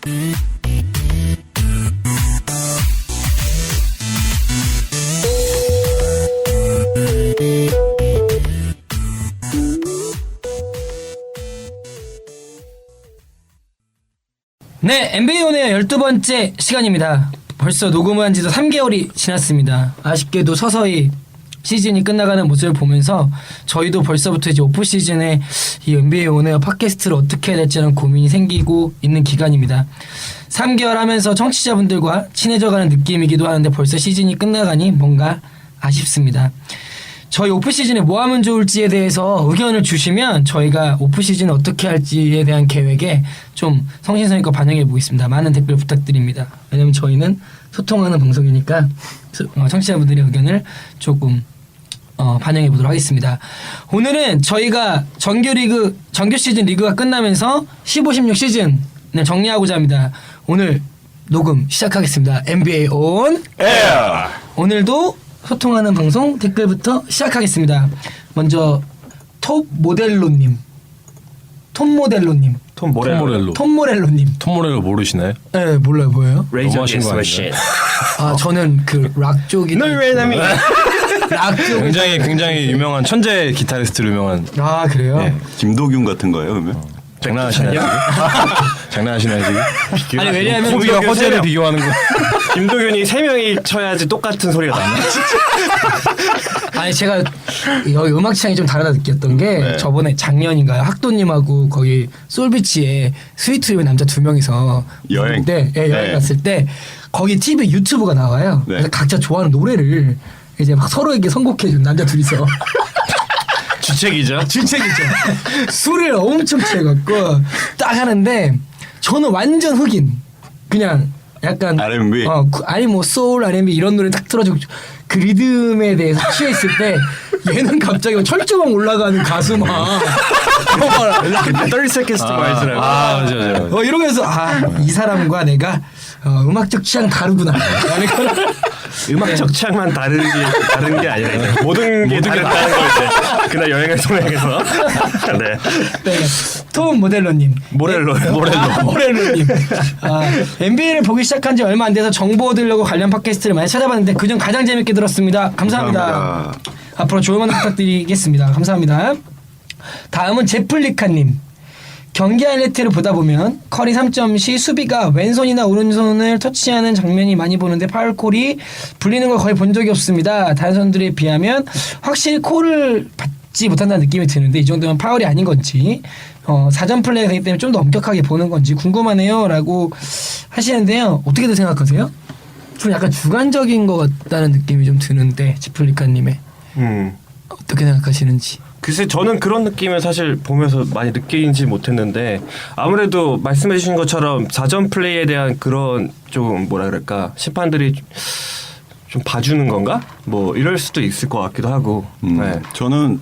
네, NBA 온에어 12번째 시간입니다. 벌써 녹음을 한 지도 3개월이 지났습니다. 아쉽게도 서서히 시즌이 끝나가는 모습을 보면서 저희도 벌써부터 이제 오프 시즌에 이 NBA 온에어 팟캐스트를 어떻게 해야 될지라는 고민이 생기고 있는 기간입니다. 3개월 하면서 청취자분들과 친해져가는 느낌이기도 하는데 벌써 시즌이 끝나가니 뭔가 아쉽습니다. 저희 오프 시즌에 뭐 하면 좋을지에 대해서 의견을 주시면 저희가 오프 시즌을 어떻게 할지에 대한 계획에 좀 성심성의껏 반영해 보겠습니다. 많은 댓글 부탁드립니다. 왜냐면 저희는 소통하는 방송이니까 청취자분들의 의견을 조금 반영해 보도록 하겠습니다. 오늘은 저희가 정규 시즌 리그가 끝나면서 15-16 시즌을 정리하고자 합니다. 오늘 녹음 시작하겠습니다. NBA on Air. 오늘도 소통하는 방송 댓글부터 시작하겠습니다. 먼저 톰 모렐로님. 톰 모렐로 모르시나요? 네, 몰라요. 뭐예요? 너무 하신 거 아니에요? 아, 저는 그 락 쪽이 락 쪽 굉장히 유명한 천재 기타리스트로 유명한. 아, 그래요? 네. 김도균 같은 거예요, 그러면? 장난하시나요? 장난하시나요 지금? 아니, 왜냐하면 코비와 허재를 비교하는 거. 김도균이 3명이 쳐야지 똑같은 소리가 나요. 아니, 제가 여기 음악 취향이 좀 다르다 느꼈던 게 저번에 작년인가요? 학도님하고 거기 솔비치에 스위트룸에 남자 2명이서 여행. 여행 갔을 때 거기 TV 유튜브가 나와요. 네. 그래서 각자 좋아하는 노래를 이제 막 서로에게 선곡해준 남자 둘이서. 주책이죠. 술을 엄청 취해갖고 딱 하는데 저는 완전 흑인. 그냥 약간 R&B? 아니 뭐 소울 R&B 이런 노래 딱 틀어주고 그 리듬에 대해서 취했을 때 얘는 갑자기 막 철조망 올라가는 가수막 30 seconds to Mars라고. 맞아. 이러면서 이 사람과 내가 음악적 취향 다르구나. 음악적 취향만 다른 게 아니라 이제 모든 게 다르다는 걸 이제 그날 여행을 통해서. 네. 톰 모렐로님. 모렐로님. NBA를 보기 시작한 지 얼마 안 돼서 정보 얻으려고 관련 팟캐스트를 많이 찾아봤는데 그중 가장 재밌게 들었습니다. 감사합니다. 앞으로 좋은 만남 부탁드리겠습니다. 감사합니다. 다음은 제플리카님. 경기 하이라이트를 보다 보면 커리 3점 시 수비가 왼손이나 오른손을 터치하는 장면이 많이 보는데 파울콜이 불리는 걸 거의 본 적이 없습니다. 다른 선들에 비하면 확실히 콜을 받지 못한다는 느낌이 드는데 이 정도면 파울이 아닌 건지 사전 플레이가 되기 때문에 좀 더 엄격하게 보는 건지 궁금하네요 라고 하시는데요. 어떻게들 생각하세요? 좀 약간 주관적인 것 같다는 느낌이 좀 드는데 지플리카님의 어떻게 생각하시는지. 글쎄 저는 그런 느낌을 사실 보면서 많이 느끼지 못했는데 아무래도 말씀해 주신 것처럼 사전 플레이에 대한 그런 좀 뭐라 그럴까 심판들이 좀 봐주는 건가? 뭐 이럴 수도 있을 것 같기도 하고. 네. 저는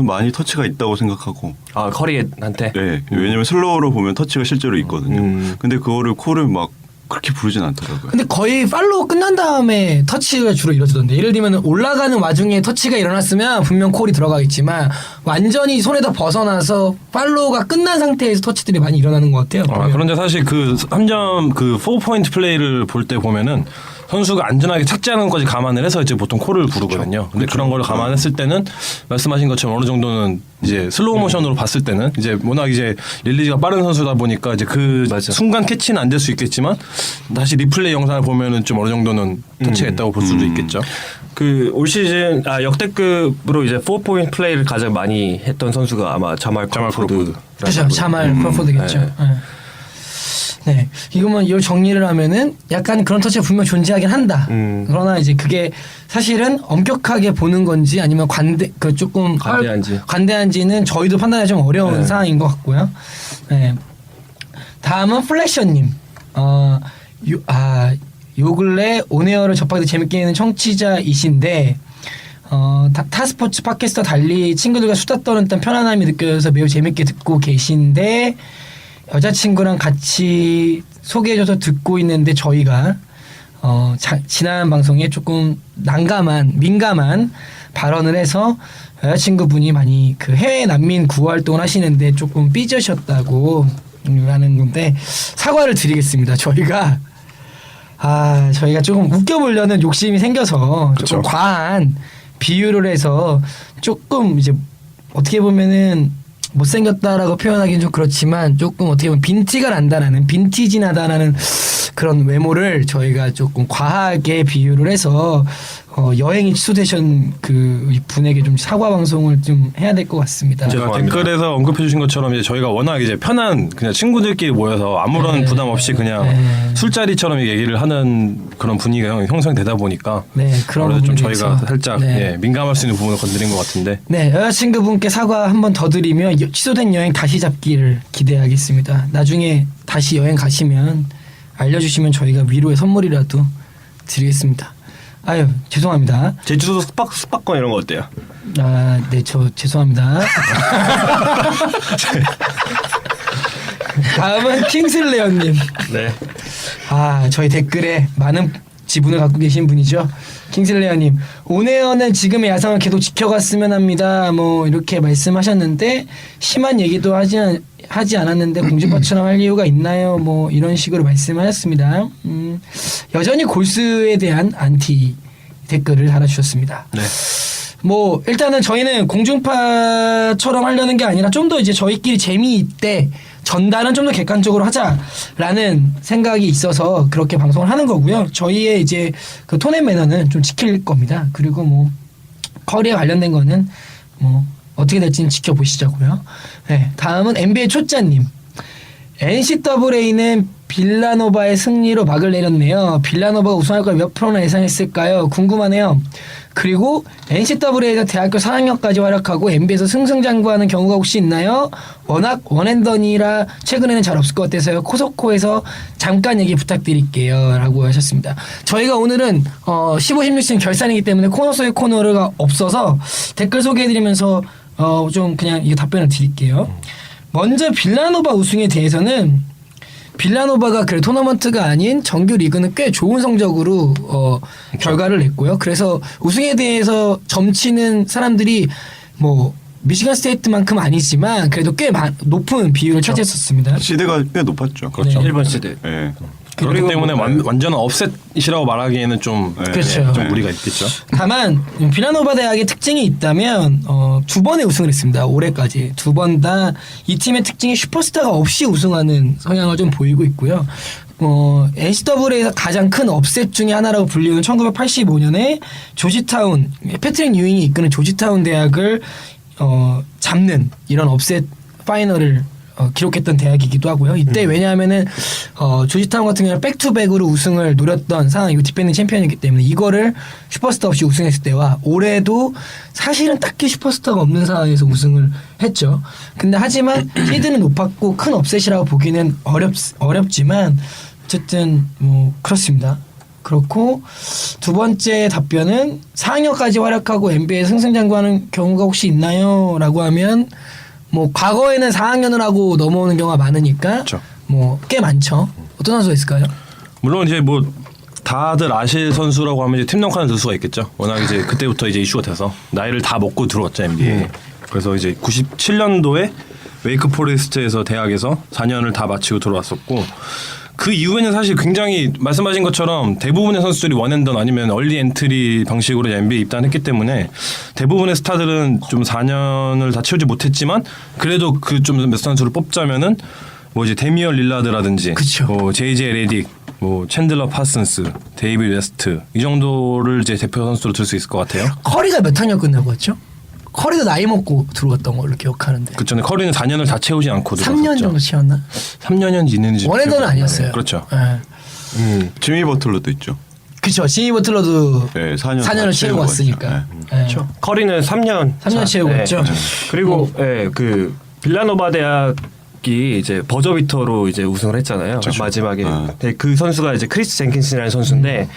많이 터치가 있다고 생각하고. 커리한테? 네. 왜냐면 슬로우로 보면 터치가 실제로 있거든요. 근데 그거를 콜을 막 그렇게 부르진 않더라고요. 근데 거의 팔로우 끝난 다음에 터치가 주로 이루어지던데 예를 들면 올라가는 와중에 터치가 일어났으면 분명 콜이 들어가겠지만 완전히 손에다 벗어나서 팔로우가 끝난 상태에서 터치들이 많이 일어나는 것 같아요. 그런데 사실 그 3점 그 4포인트 플레이를 볼 때 보면은 선수가 안전하게 착지하는 것까지 감안을 해서 이제 보통 콜을 부르거든요. 근데 그런 걸 감안했을 때는 말씀하신 것처럼 어느 정도는 이제 슬로우 모션으로 봤을 때는 이제 워낙 이제 릴리즈가 빠른 선수다 보니까 이제 그 순간 캐치는 안 될 수 있겠지만 다시 리플레이 영상을 보면은 좀 어느 정도는 터치가 있다고 볼 수도 있겠죠. 그 올 시즌 역대급으로 이제 4포인트 플레이를 가장 많이 했던 선수가 아마 자말 크로포드. 그렇죠. 자말 크로포드겠죠. 네. 네, 이거만 이 정리를 하면은 약간 그런 터치가 분명 존재하긴 한다. 그러나 이제 그게 사실은 엄격하게 보는 건지 아니면 조금 관대한지는 저희도 판단하기 좀 어려운 상황인 것 같고요. 네, 다음은 플래셔님. 요 근래 온에어를 접하게 재밌게 하는 청취자이신데 타스포츠 팟캐스트와 달리 친구들과 수다 떠는 듯한 편안함이 느껴져서 매우 재밌게 듣고 계신데 여자친구랑 같이 소개해줘서 듣고 있는데 저희가 지난 방송에 조금 민감한 발언을 해서 여자친구분이 많이 그 해외 난민 구호 활동을 하시는데 조금 삐져셨다고 라는 건데 사과를 드리겠습니다. 저희가 조금 웃겨보려는 욕심이 생겨서 조금 과한 비유를 해서 조금 이제 어떻게 보면은 못생겼다라고 표현하기는 좀 그렇지만 조금 어떻게 보면 빈티가 난다라는 빈티지나다라는 그런 외모를 저희가 조금 과하게 비유를 해서 여행이 취소되신 그 분에게 좀 사과 방송을 좀 해야 될 것 같습니다. 제가 죄송합니다. 댓글에서 언급해 주신 것처럼 이제 저희가 워낙 이제 편한 그냥 친구들끼리 모여서 아무런 네. 부담 없이 그냥 네. 술자리처럼 얘기를 하는 그런 분위기가 형성되다 보니까 네, 그런 아무래도 좀 부분에 저희가 있어서. 살짝 네. 예, 민감할 수 있는 부분을 건드린 것 같은데 네, 여자친구분께 사과 한 번 더 드리며 취소된 여행 다시 잡기를 기대하겠습니다. 나중에 다시 여행 가시면 알려주시면 저희가 위로의 선물이라도 드리겠습니다. 아유, 죄송합니다. 제주도 숙박권 이런 거 어때요? 네, 저 죄송합니다. 다음은 킹슬레어님. 네. 저희 댓글에 많은 지분을 갖고 계신 분이죠. 킹슬레어님, 온에어는 지금의 야상을 계속 지켜갔으면 합니다. 뭐 이렇게 말씀하셨는데 심한 얘기도 하지 않았는데 공주파처럼 할 이유가 있나요? 뭐 이런 식으로 말씀하셨습니다. 여전히 골스에 대한 안티 댓글을 달아주셨습니다. 네. 뭐 일단은 저희는 공중파처럼 하려는 게 아니라 좀 더 이제 저희끼리 재미있대 전달은 좀 더 객관적으로 하자라는 생각이 있어서 그렇게 방송을 하는 거고요. 저희의 이제 그 톤앤 매너는 좀 지킬 겁니다. 그리고 뭐 커리에 관련된 거는 뭐 어떻게 될지는 지켜보시자고요. 네, 다음은 NBA 초짜님. NCAA는 빌라노바의 승리로 막을 내렸네요. 빌라노바가 우승할 걸 몇 프로나 예상했을까요? 궁금하네요. 그리고 NCAA에서 대학교 4학년까지 활약하고 NBA에서 승승장구하는 경우가 혹시 있나요? 워낙 원앤던이라 최근에는 잘 없을 것 같아서요. 코소코에서 잠깐 얘기 부탁드릴게요. 라고 하셨습니다. 저희가 오늘은 15, 16층 결산이기 때문에 코너 속의 코너가 없어서 댓글 소개해드리면서 좀 그냥 이 답변을 드릴게요. 먼저 빌라노바 우승에 대해서는 빌라노바가 그 토너먼트가 아닌 정규 리그는 꽤 좋은 성적으로 결과를 냈고요. 그래서 우승에 대해서 점치는 사람들이 뭐 미시간 스테이트만큼 아니지만 그래도 꽤 높은 비율을 차지했었습니다. 시대가 꽤 높았죠. 그렇죠. 네. 1번 시대. 예. 그렇기 그리고 때문에 완전 업셋이라고 말하기에는 좀, 네. 그렇죠. 좀 무리가 있겠죠. 다만 빌라노바 대학의 특징이 있다면 두 번의 우승을 했습니다. 올해까지 두 번 다 이 팀의 특징이 슈퍼스타가 없이 우승하는 성향을 좀 보이고 있고요. NCAA에서 가장 큰 업셋 중에 하나라고 불리는 1985년에 조지타운 패트릭 유잉이 이끄는 조지타운 대학을 잡는 이런 업셋 파이널을 기록했던 대학이기도 하고요. 이때 왜냐하면은 조지타운 같은 경우는 백투백으로 우승을 노렸던 상황이고 디펜딩 챔피언이기 때문에 이거를 슈퍼스타 없이 우승했을 때와 올해도 사실은 딱히 슈퍼스타가 없는 상황에서 우승을 했죠. 근데 하지만 시드는 높았고 큰 업셋이라고 보기는 어렵지만 어쨌든 뭐 그렇습니다. 그렇고 두 번째 답변은 4학년까지 활약하고 NBA에 승승장구하는 경우가 혹시 있나요? 라고 하면 뭐 과거에는 4학년을 하고 넘어오는 경우가 많으니까 그렇죠. 뭐 꽤 많죠. 어떤 선수가 있을까요? 물론 이제 뭐 다들 아실 선수라고 하면 이제 팀 덩컨을 들 수가 있겠죠. 워낙 이제 그때부터 이제 이슈가 돼서 나이를 다 먹고 들어왔죠 NBA. 그래서 이제 97년도에 웨이크 포레스트에서 대학에서 4년을 다 마치고 들어왔었고 그 이후에는 사실 굉장히 말씀하신 것처럼 대부분의 선수들이 원앤던 아니면 얼리 엔트리 방식으로 NBA 입단했기 때문에 대부분의 스타들은 좀 4년을 다 채우지 못했지만 그래도 그 좀 몇 선수를 뽑자면은 뭐 이제 데미언 릴라드라든지 그쵸. 뭐 제이제 레딕 뭐 챈들러 파슨스 데이비드 웨스트 이 정도를 이제 대표 선수로 들 수 있을 것 같아요. 커리가 몇 학년 끝나고 왔죠? 커리도 나이 먹고 들어왔던 걸로 기억하는데 그 전에 커리는 4년을 다 채우지 않고 3년 정도 채웠나? 3년인지 있는지 원앤더는 아니었어요. 그렇죠. 네. 지미 버틀러도 있죠. 그렇죠. 지미 버틀러도 네, 4년 4년을 채우고 왔으니까. 네. 커리는 3년. 3년 채우고 왔죠. 그리고 그 빌라노바 대학이 이제 버저비터로 이제 우승을 했잖아요. 마지막에 그 선수가 이제 크리스 젠킨슨이라는 선수인데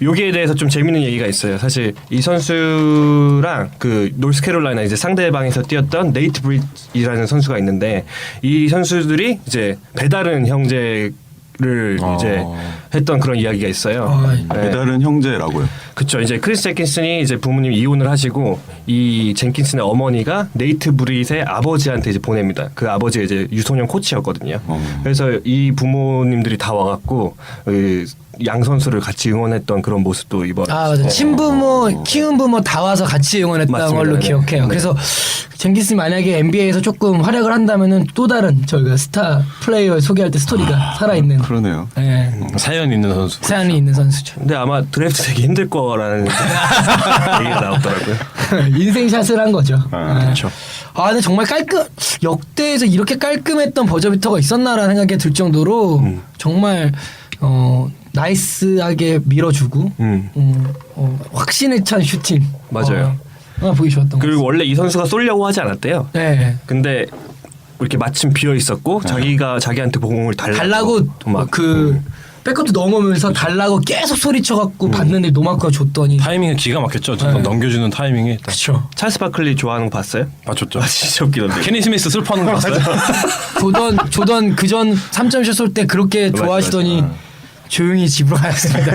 여기에 대해서 좀 재밌는 얘기가 있어요. 사실 이 선수랑 그 노스캐롤라이나 이제 상대방에서 뛰었던 네이트 브릿이라는 선수가 있는데 이 선수들이 이제 배다른 형제로 이제 했던 그런 이야기가 있어요. 네. 배달은 형제라고요. 그쵸. 이제 크리스 젠킨슨이 이제 부모님 이혼을 하시고 이 젠킨슨의 어머니가 네이트 브릿의 아버지한테 이제 보냅니다. 그 아버지가 이제 유소년 코치였거든요. 그래서 이 부모님들이 다 와갖고 양 선수를 같이 응원했던 그런 모습도 이번. 맞아. 친부모, 키운 부모 다 와서 같이 응원했던 맞습니다. 걸로 네. 기억해요. 네. 그래서 젠킨슨이 만약에 NBA에서 조금 활약을 한다면은 또 다른 저희가 스타 플레이어 소개할 때 스토리가 살아있는. 그러네요. 네. 사연 있는 선수. 사연이 있는 선수죠. 근데 아마 드래프트 되기 힘들 거라는 얘기가 나왔더라고요. 인생샷을 한 거죠. 그렇죠. 근데 정말 역대에서 이렇게 깔끔했던 버저비터가 있었나라는 생각이 들 정도로 정말 나이스하게 밀어주고 확신에 찬 슈팅. 맞아요. 보기 좋았던 거. 그리고 원래 이 선수가 쏠려고 하지 않았대요. 네. 근데 이렇게 마침 비어 있었고 자기가 자기한테 공을 달라고 막 백커트 넘으면서 달라고 계속 소리쳐갖고 봤는데 노마크가 줬더니 타이밍이 기가 막혔죠. 네. 넘겨주는 타이밍이. 그쵸. 찰스 바클리 좋아하는 거 봤어요? 맞췄죠. 아 진짜 웃기던데. 케니 스미스 슬퍼하는 거 봤어요? 조던 그전 3점슛 쏠 때 그렇게 좋아하시더니 조용히 집으로 가셨습니다.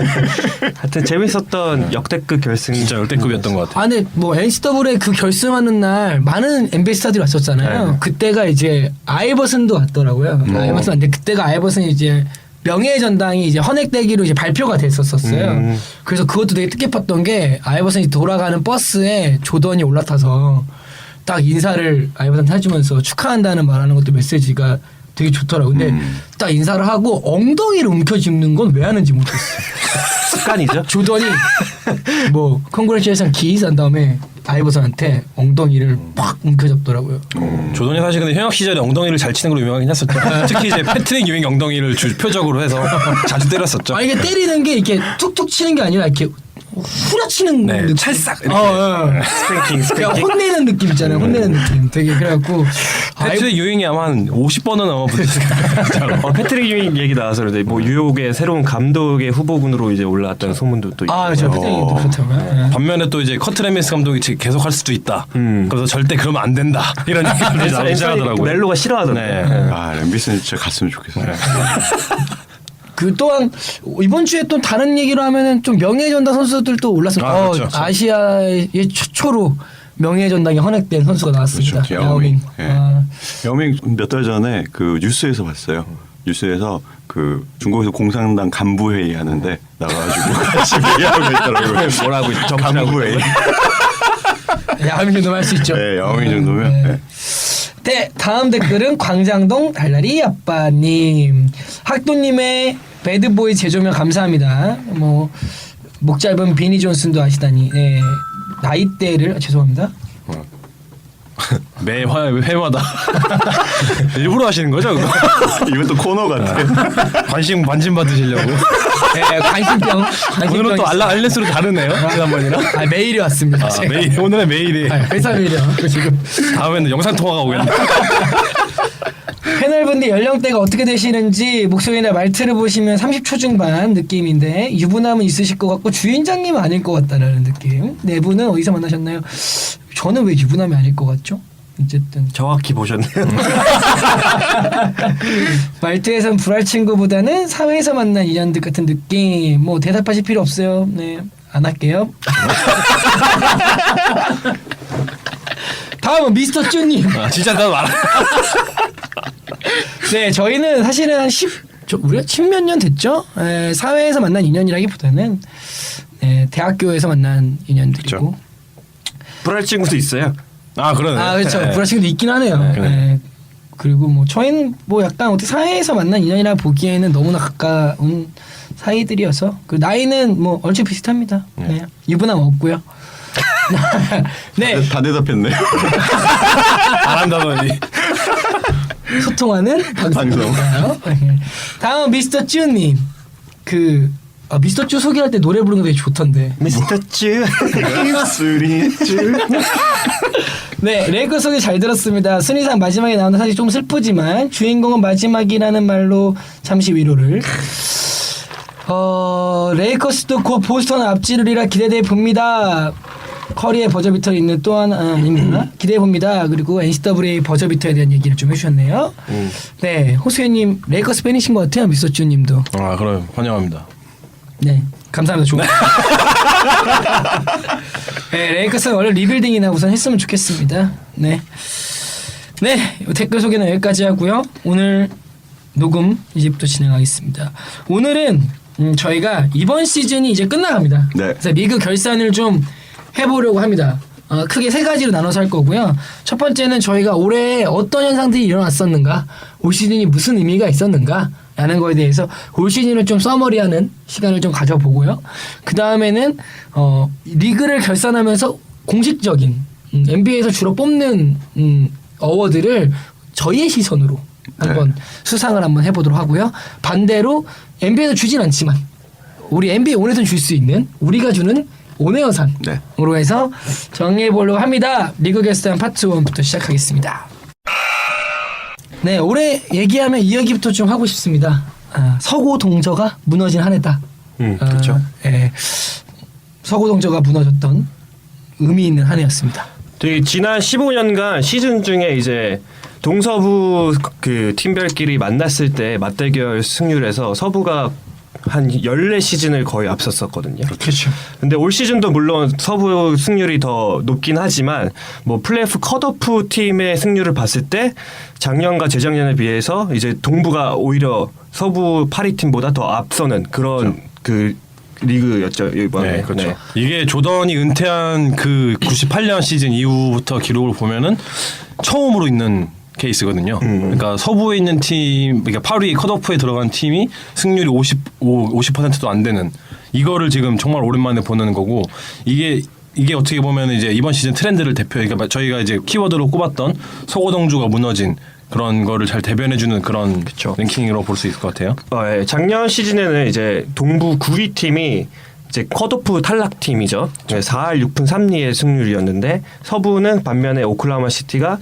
하여튼 재밌었던 역대급 결승. 진짜 열대급이었던 것 같아요. 근데 뭐 NCAA 그 결승하는 날 많은 NBA 스타들이 왔었잖아요. 네. 그때가 이제 아이버슨도 왔더라고요. 아이버슨 왔는데 그때가 아이버슨이 이제 명예의 전당이 이제 헌액되기로 이제 발표가 됐었어요. 그래서 그것도 되게 뜻깊었던 게 아이버슨이 돌아가는 버스에 조던이 올라타서 딱 인사를 아이버슨한테 해주면서 축하한다는 말하는 것도 메시지가 되게 좋더라고. 근데 딱 인사를 하고 엉덩이를 움켜쥐는 건 왜 하는지 모르겠어. 습관이죠. 조던이 뭐 컨그레츄레이션 키스 한 다음에 아이버슨한테 엉덩이를 팍 움켜잡더라고요. 조던이 사실 근데 현역 시절에 엉덩이를 잘 치는 걸로 유명하긴 했었죠. 특히 이제 패트릭 유행 엉덩이를 표적으로 해서 자주 때렸었죠. 이게 때리는 게 이렇게 툭툭 치는 게 아니라 이렇게 후려치는 네, 느낌. 찰싹 이렇게. 스팽킹. 그냥 혼내는 느낌 있잖아요. 혼내는 느낌. 되게 그래갖고 패트릭 유행이 아마 한 50번은 넘어 붙었을 거예요. 패트릭 유잉 얘기 나와서 그런데 뭐 뉴욕의 새로운 감독의 후보군으로 이제 올라왔다는 소문도 또 있고. 저 패트릭도 그렇다고요. 반면에 또 이제 커트 레미스 감독이 계속 할 수도 있다. 그래서 절대 그러면 안 된다. 이런 얘기를 나오기 시작하더라고요. 멜로가 싫어하던데. 네. 엠비스는 진짜 갔으면 좋겠어요. 그 또한 이번 주에 또 다른 얘기로 하면은 좀 명예의 전당 선수들도 올랐습니다. 그렇죠. 아시아의 최초로 명예의 전당에 헌액된 선수가 나왔습니다. 그렇죠. 야오밍. 예. 아, 야오밍 몇 달 전에 그 뉴스에서 봤어요. 뉴스에서 그 중국에서 공산당 간부 회의 하는데 나가가지고 같이 회의하고 있더라고요. 뭐라고 간부 회의. 야오밍 정도면 할 수 있죠. 네, 야오밍 정도면. 네. 네, 다음 댓글은 광장동 달달이 아빠님. 학도님의 배드보이 제조명 감사합니다. 뭐 목 짧은 비니 존슨도 아시다니. 네, 나이대를 죄송합니다. 매 회마다 일부러 하시는 거죠? 그거? 이것도 코너 같아. 관심 받으시려고. 네, 관심병. 오늘은 또 알레스로 다르네요. 지난번이랑. 메일이 왔습니다. 제가. 메일 오늘의 메일이. 회사 메일이요. 지금 다음에는 영상 통화가 오겠네. 패널분들 연령대가 어떻게 되시는지 목소리나 말투를 보시면 30초 중반 느낌인데 유부남은 있으실 것 같고 주인장님은 아닐 것 같다라는 느낌. 네 분은 어디서 만나셨나요? 저는 왜 유부남이 아닐 것 같죠? 어쨌든 정확히 보셨네요. 말투에선 불알 친구보다는 사회에서 만난 인연들 같은 느낌. 뭐 대답하실 필요 없어요. 네, 안 할게요. 다음은 미스터 쭈님. 진짜 나 말아. 네, 저희는 사실은 한 우리가 10몇 년 됐죠? 사회에서 만난 인연이라기보다는 대학교에서 만난 인연들이고. 그렇죠. 불알 친구도 있어요. 그러네. 그렇죠. 네. 불화친구도 있긴 하네요. 네. 그리고 뭐 저희는 뭐 약간 어떻게 사회에서 만난 인연이라 보기에는 너무나 가까운 사이들이어서 그 나이는 뭐 얼추 비슷합니다. 네. 유부남 없고요. 네. 다 대답했네. 안 한다더니. 소통하는 방송인가요? 다음 미스터 쭈님. 미스터 쭈 소개할 때 노래 부르는 거 되게 좋던데. 미스터 쭈. 입술이 쭈. 네, 레이커 소개 잘 들었습니다. 순위상 마지막에 나오는 사실 좀 슬프지만 주인공은 마지막이라는 말로 잠시 위로를. 레이커스도 곧 보스턴 앞지르리라 기대돼 봅니다. 커리의 버저비터에 있는 또 하나입니다. 기대해 봅니다. 그리고 NCAA 버저비터에 대한 얘기를 좀 해주셨네요. 네, 호수혜님 레이커스 팬이신 것 같아요. 미소쭈님도. 아 그럼 환영합니다. 네, 감사합니다. 좋은. 네, 레이커스가 원래 리빌딩이나 우선 했으면 좋겠습니다. 네, 네 댓글 소개는 여기까지 하고요. 오늘 녹음 이제부터 진행하겠습니다. 오늘은 저희가 이번 시즌이 이제 끝나갑니다. 네. 그래서 리그 결산을 좀 해보려고 합니다. 크게 세 가지로 나눠서 할 거고요. 첫 번째는 저희가 올해 어떤 현상들이 일어났었는가, 올 시즌이 무슨 의미가 있었는가 라는 거에 대해서 올 시즌을 좀 서머리하는 시간을 좀 가져보고요. 그 다음에는 리그를 결산하면서 공식적인 NBA에서 주로 뽑는 어워드를 저희의 시선으로 한번 수상을 한번 해보도록 하고요. 반대로 NBA에서 주진 않지만 우리 NBA 온에서 줄 수 있는 우리가 주는 온에어상으로 해서 정리해보려고 합니다. 리그 결산 파트 1부터 시작하겠습니다. 네, 올해 얘기하면 이야기부터 좀 하고 싶습니다. 서고 동저가 무너진 한 해다. 그렇죠. 예, 서고 동저가 무너졌던 의미 있는 한 해였습니다. 되게 지난 15년간 시즌 중에 이제 동서부 그 팀별끼리 만났을 때 맞대결 승률에서 서부가 한 14시즌을 거의 앞섰었거든요. 그렇죠. 근데 올 시즌도 물론 서부 승률이 더 높긴 하지만 뭐 플레이오프 컷오프 팀의 승률을 봤을 때 작년과 재작년에 비해서 이제 동부가 오히려 서부 8위 팀보다 더 앞서는 그런 그 리그였죠 이번에. 네, 그렇죠. 이게 조던이 은퇴한 그 98년 시즌 이후부터 기록을 보면은 처음으로 있는 케이스거든요. 그러니까 서부에 있는 팀, 그러니까 8위 컷오프에 들어간 팀이 승률이 50%도 안 되는 이거를 지금 정말 오랜만에 보는 거고 이게 어떻게 보면 이제 이번 시즌 트렌드를 그러니까 저희가 이제 키워드로 꼽았던 서고동주가 무너진 그런 거를 잘 대변해주는 그런 랭킹으로 볼 수 있을 것 같아요. 예. 작년 시즌에는 이제 동부 9위 팀이 이제 컷오프 탈락 팀이죠. 4할 6푼 3리의 승률이었는데 서부는 반면에 오클라호마 시티가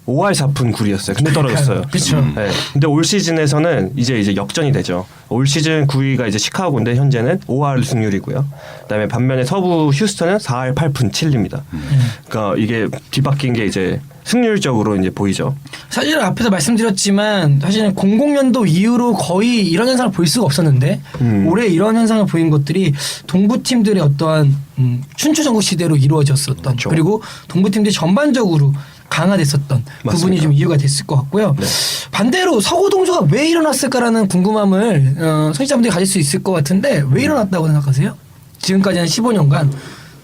5할 4푼 9리였어요. 근데 떨어졌어요. 그렇죠. 네. 근데 올 시즌에서는 이제 역전이 되죠. 올 시즌 9위가 이제 시카고인데 현재는 5할 승률이고요. 그다음에 반면에 서부 휴스턴은 4할 8푼 7리입니다. 그러니까 이게 뒤바뀐 게 이제 승률적으로 이제 보이죠. 사실 앞에서 말씀드렸지만 사실은 00년도 이후로 거의 이런 현상을 볼 수가 없었는데 올해 이런 현상을 보인 것들이 동부 팀들의 어떠한 춘추전국 시대로 이루어졌었던 그렇죠. 그리고 동부 팀들이 전반적으로 강화됐었던 맞습니다. 부분이 좀 이유가 됐을 것 같고요. 네. 반대로 서고동조가 왜 일어났을까라는 궁금함을 청취자분들이 가질 수 있을 것 같은데 왜 일어났다고 생각하세요? 지금까지 한 15년간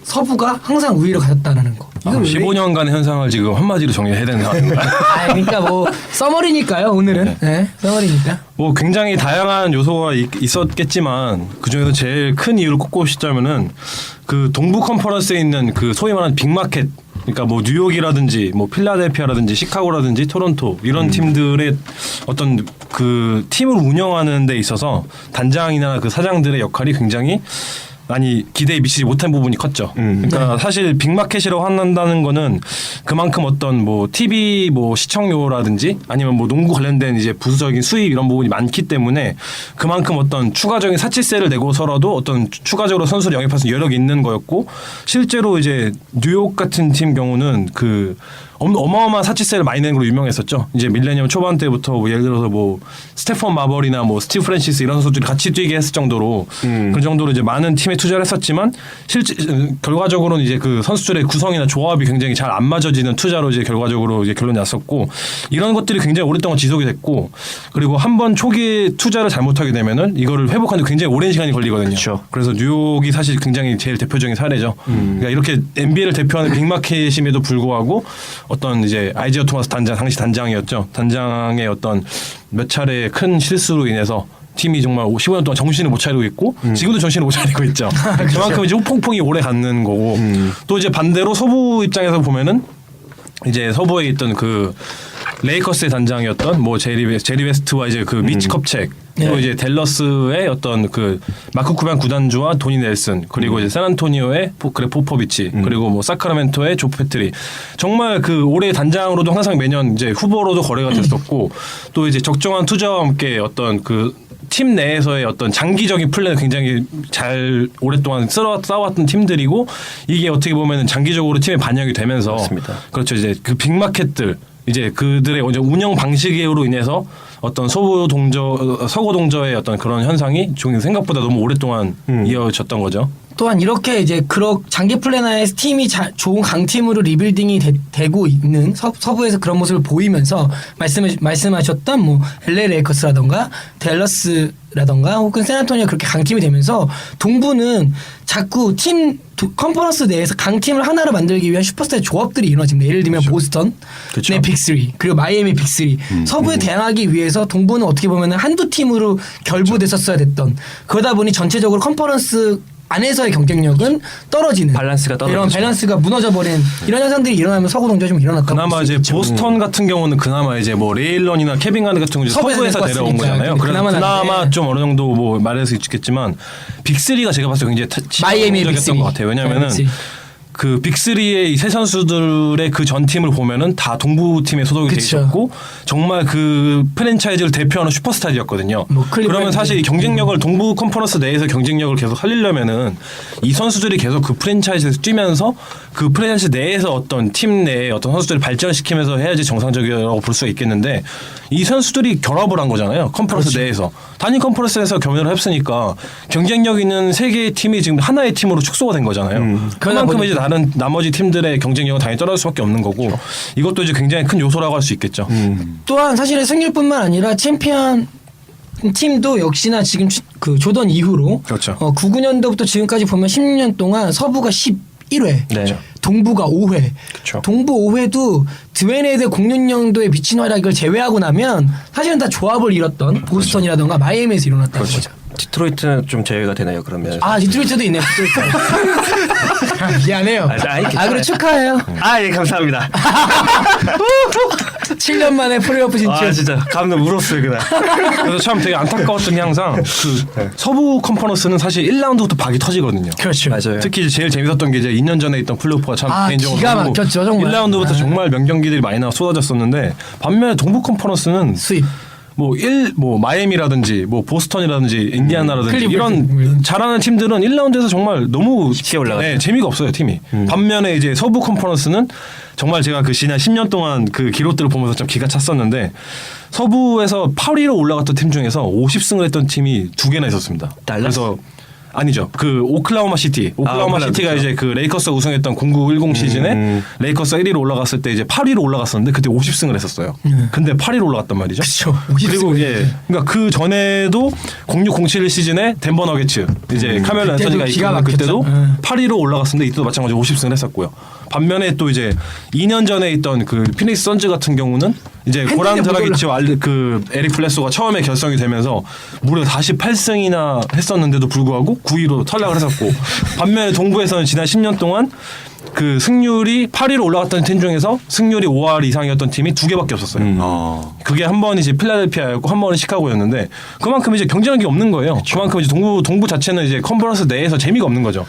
서부가 항상 우위를 가졌다는 거. 15년간의 현상을 지금 한마디로 정리해야 되는 상황인가요? 그러니까 뭐 서머리니까요. 오늘은 네, 서머리니까. 뭐 굉장히 다양한 요소가 있었겠지만 그 중에서 제일 큰 이유를 꼽고 싶자면은 그 동부 컨퍼런스에 있는 그 소위 말하는 빅마켓, 그러니까 뭐 뉴욕이라든지 뭐 필라델피아라든지 시카고라든지 토론토 이런 팀들의 어떤 그 팀을 운영하는 데 있어서 단장이나 그 사장들의 역할이 굉장히 많이 기대에 미치지 못한 부분이 컸죠. 그러니까 사실 빅마켓이라고 한다는 거는 그만큼 어떤 뭐 TV 뭐 시청료라든지 아니면 뭐 농구 관련된 이제 부수적인 수입 이런 부분이 많기 때문에 그만큼 어떤 추가적인 사치세를 내고서라도 어떤 추가적으로 선수를 영입할 수 여력이 있는 거였고 실제로 이제 뉴욕 같은 팀 경우는 그 어마어마한 사치세를 많이 내는 걸로 유명했었죠. 이제 밀레니엄 초반 때부터 뭐 예를 들어서 뭐 스테펀 마벌이나 뭐 스티브 프랜시스 이런 선수들이 같이 뛰게 했을 정도로 그 정도로 이제 많은 팀에 투자를 했었지만 실제 결과적으로는 이제 그 선수들의 구성이나 조합이 굉장히 잘 안 맞아지는 투자로 이제 결과적으로 이제 결론이 났었고 이런 것들이 굉장히 오랫동안 지속이 됐고 그리고 한번 초기에 투자를 잘못하게 되면은 이거를 회복하는 데 굉장히 오랜 시간이 걸리거든요. 그렇죠. 그래서 뉴욕이 사실 굉장히 제일 대표적인 사례죠. 그러니까 이렇게 NBA를 대표하는 빅마켓임에도 불구하고 어떤 이제 아이지어 토마스 단장 당시 단장이었죠. 단장의 어떤 몇 차례의 큰 실수로 인해서 팀이 정말 15년 동안 정신을 못 차리고 있고 지금도 정신을 못 차리고 있죠. 그만큼 이제 후폭풍이 오래 갔는 거고 또 이제 반대로 서부 입장에서 보면은 이제 서부에 있던 그 레이커스의 단장이었던 뭐 제리 웨스트와 이제 그 미치 컵책 또 이제 댈러스의 어떤 그 마크 쿠반 구단주와 도니 넬슨 그리고 이제 샌안토니오의 그레 포포비치 그리고 뭐 사크라멘토의 조 패트리 정말 그 올해 단장으로도 항상 매년 이제 후보로도 거래가 됐었고 또 이제 적정한 투자와 함께 어떤 그 팀 내에서의 어떤 장기적인 플랜을 굉장히 잘 오랫동안 쌓아왔던 팀들이고 이게 어떻게 보면 장기적으로 팀에 반영이 되면서 맞습니다. 그렇죠. 이제 그 빅마켓들 이제 그들의 운영 방식으로 인해서 어떤 서고 동저의 어떤 그런 현상이 생각보다 너무 오랫동안 이어졌던 거죠. 또한 이렇게 이제 장기 플래너에서 팀이 좋은 강팀으로 리빌딩이 되고 있는 서부에서 그런 모습을 보이면서 말씀하셨던 뭐 LA 레이커스라던가 댈러스라던가 혹은 샌안토니오가 그렇게 강팀이 되면서 동부는 자꾸 컨퍼런스 내에서 강팀을 하나로 만들기 위한 슈퍼스타의 조합들이 이루어집니다. 예를 들면 보스턴, 그쵸. 네, 빅3 그리고 마이애미 빅3 서부에 대항하기 위해서 동부는 어떻게 보면 한두 팀으로 결부됐었어야 됐던 그러다 보니 전체적으로 컨퍼런스 안에서의 경쟁력은 떨어지는 밸런스가 떨어지죠. 이런 밸런스가 무너져버린 이런 현상들이 일어나면 서구 동조가 좀 일어났다고 그나마 볼수 이제 있겠죠. 보스턴 같은 경우는 그나마 이제 뭐 레일런이나 케빈 가드 같은 경우 서부에서 서부에서 데려온 데리고 거잖아요. 왔으니까. 그래서 그나마는 그나마 안 돼. 좀 어느 정도 뭐 말할 수 있겠지만 빅3가 제가 봤을 때 굉장히 마이애미 치명적이었던 빅3. 것 같아요. 왜냐면은 빅3. 그 빅3의 세 선수들의 그 전 팀을 보면은 다 동부 팀에 소속이 돼 그쵸. 있었고 정말 그 프랜차이즈를 대표하는 슈퍼스타들이었거든요. 뭐 클리브랜드. 그러면 사실 이 경쟁력을 동부 컨퍼런스 내에서 경쟁력을 계속 살리려면은 이 선수들이 계속 그 프랜차이즈에서 뛰면서 그 프랜차이즈 내에서 어떤 팀 내에 어떤 선수들을 발전시키면서 해야지 정상적이라고 볼 수가 있겠는데 이 선수들이 결합을 한 거잖아요. 컨퍼런스 그렇죠. 내에서 단위 컨퍼런스에서 겸연을 했으니까 경쟁력 있는 세 개의 팀이 지금 하나의 팀으로 축소가 된 거잖아요. 그만큼 이제 다른 나머지 팀들의 경쟁력은 당연히 떨어질 수밖에 없는 거고 이것도 이제 굉장히 큰 요소라고 할 수 있겠죠. 또한 사실은 승률뿐만 아니라 챔피언 팀도 역시나 지금 그 조던 이후로 그렇죠. 99년도부터 지금까지 보면 16년 동안 서부가 11회, 네. 동부가 5회. 그쵸. 동부 5회도 드웨네드 06년도에 미친 활약을 제외하고 나면 사실은 다 조합을 이뤘던 보스턴이라던가 마이애미에서 일어났다는 거죠. 디트로이트는 좀 제외가 되나요 그러면? 아 디트로이트도 있네요. 디트로이트. 미안해요. 그래 축하해요. 예 감사합니다. 7년 만에 플레이오프 진출. 아 진짜 감동 울었어요 그날. 그래서 참 되게 안타까웠던 게 항상 그 서부 컨퍼런스는 사실 1라운드부터 박이 터지거든요. 그렇죠. 맞아요. 특히 이제 제일 재밌었던 게 이제 2년 전에 있던 플레이오프가 참 개인적으로 기가 너무 막혔죠, 정말. 1라운드부터 정말 명경기들이 많이 나와 쏟아졌었는데 반면에 동부 컨퍼런스는 수입. 뭐 마이애미라든지 뭐 보스턴이라든지 인디아나라든지 클리브랜드. 이런 잘하는 팀들은 1라운드에서 정말 너무 쉽게 올라갔죠. 네, 재미가 없어요 팀이. 반면에 이제 서부 컨퍼런스는 정말 제가 그 지난 10년 동안 그 기록들을 보면서 좀 기가 찼었는데 서부에서 8위로 올라갔던 팀 중에서 50승을 했던 팀이 2개나 있었습니다. 달라스? 그래서 아니죠. 그 오클라호마 시티. 오클라호마 시티가 이제 그 레이커스 우승했던 0910 시즌에 레이커스 1위로 올라갔을 때 이제 8위로 올라갔었는데 그때 50승을 했었어요. 근데 8위로 올라갔단 말이죠. 그쵸. 그리고 50승을 예. 그러니까 그 전에도 0607 시즌에 덴버 너게츠 이제 카멜 앤서니가 기가 있고 그때도 막혔죠. 8위로 올라갔었는데 이때도 마찬가지로 50승을 했었고요. 반면에 또 이제 2년 전에 있던 그 피닉스 선즈 같은 경우는 이제 고란 드라기치와 그 에릭 플레소가 처음에 결성이 되면서 무려 48승이나 했었는데도 불구하고 9위로 탈락을 했었고 반면에 동부에서는 지난 10년 동안 그 승률이 8위로 올라갔던 팀 중에서 승률이 5할 이상이었던 팀이 2개밖에 없었어요. 그게 한 번이 이제 필라델피아였고 한 번은 시카고였는데 그만큼 이제 경쟁력이 없는 거예요. 그만큼 이제 동부 자체는 이제 컨퍼런스 내에서 재미가 없는 거죠.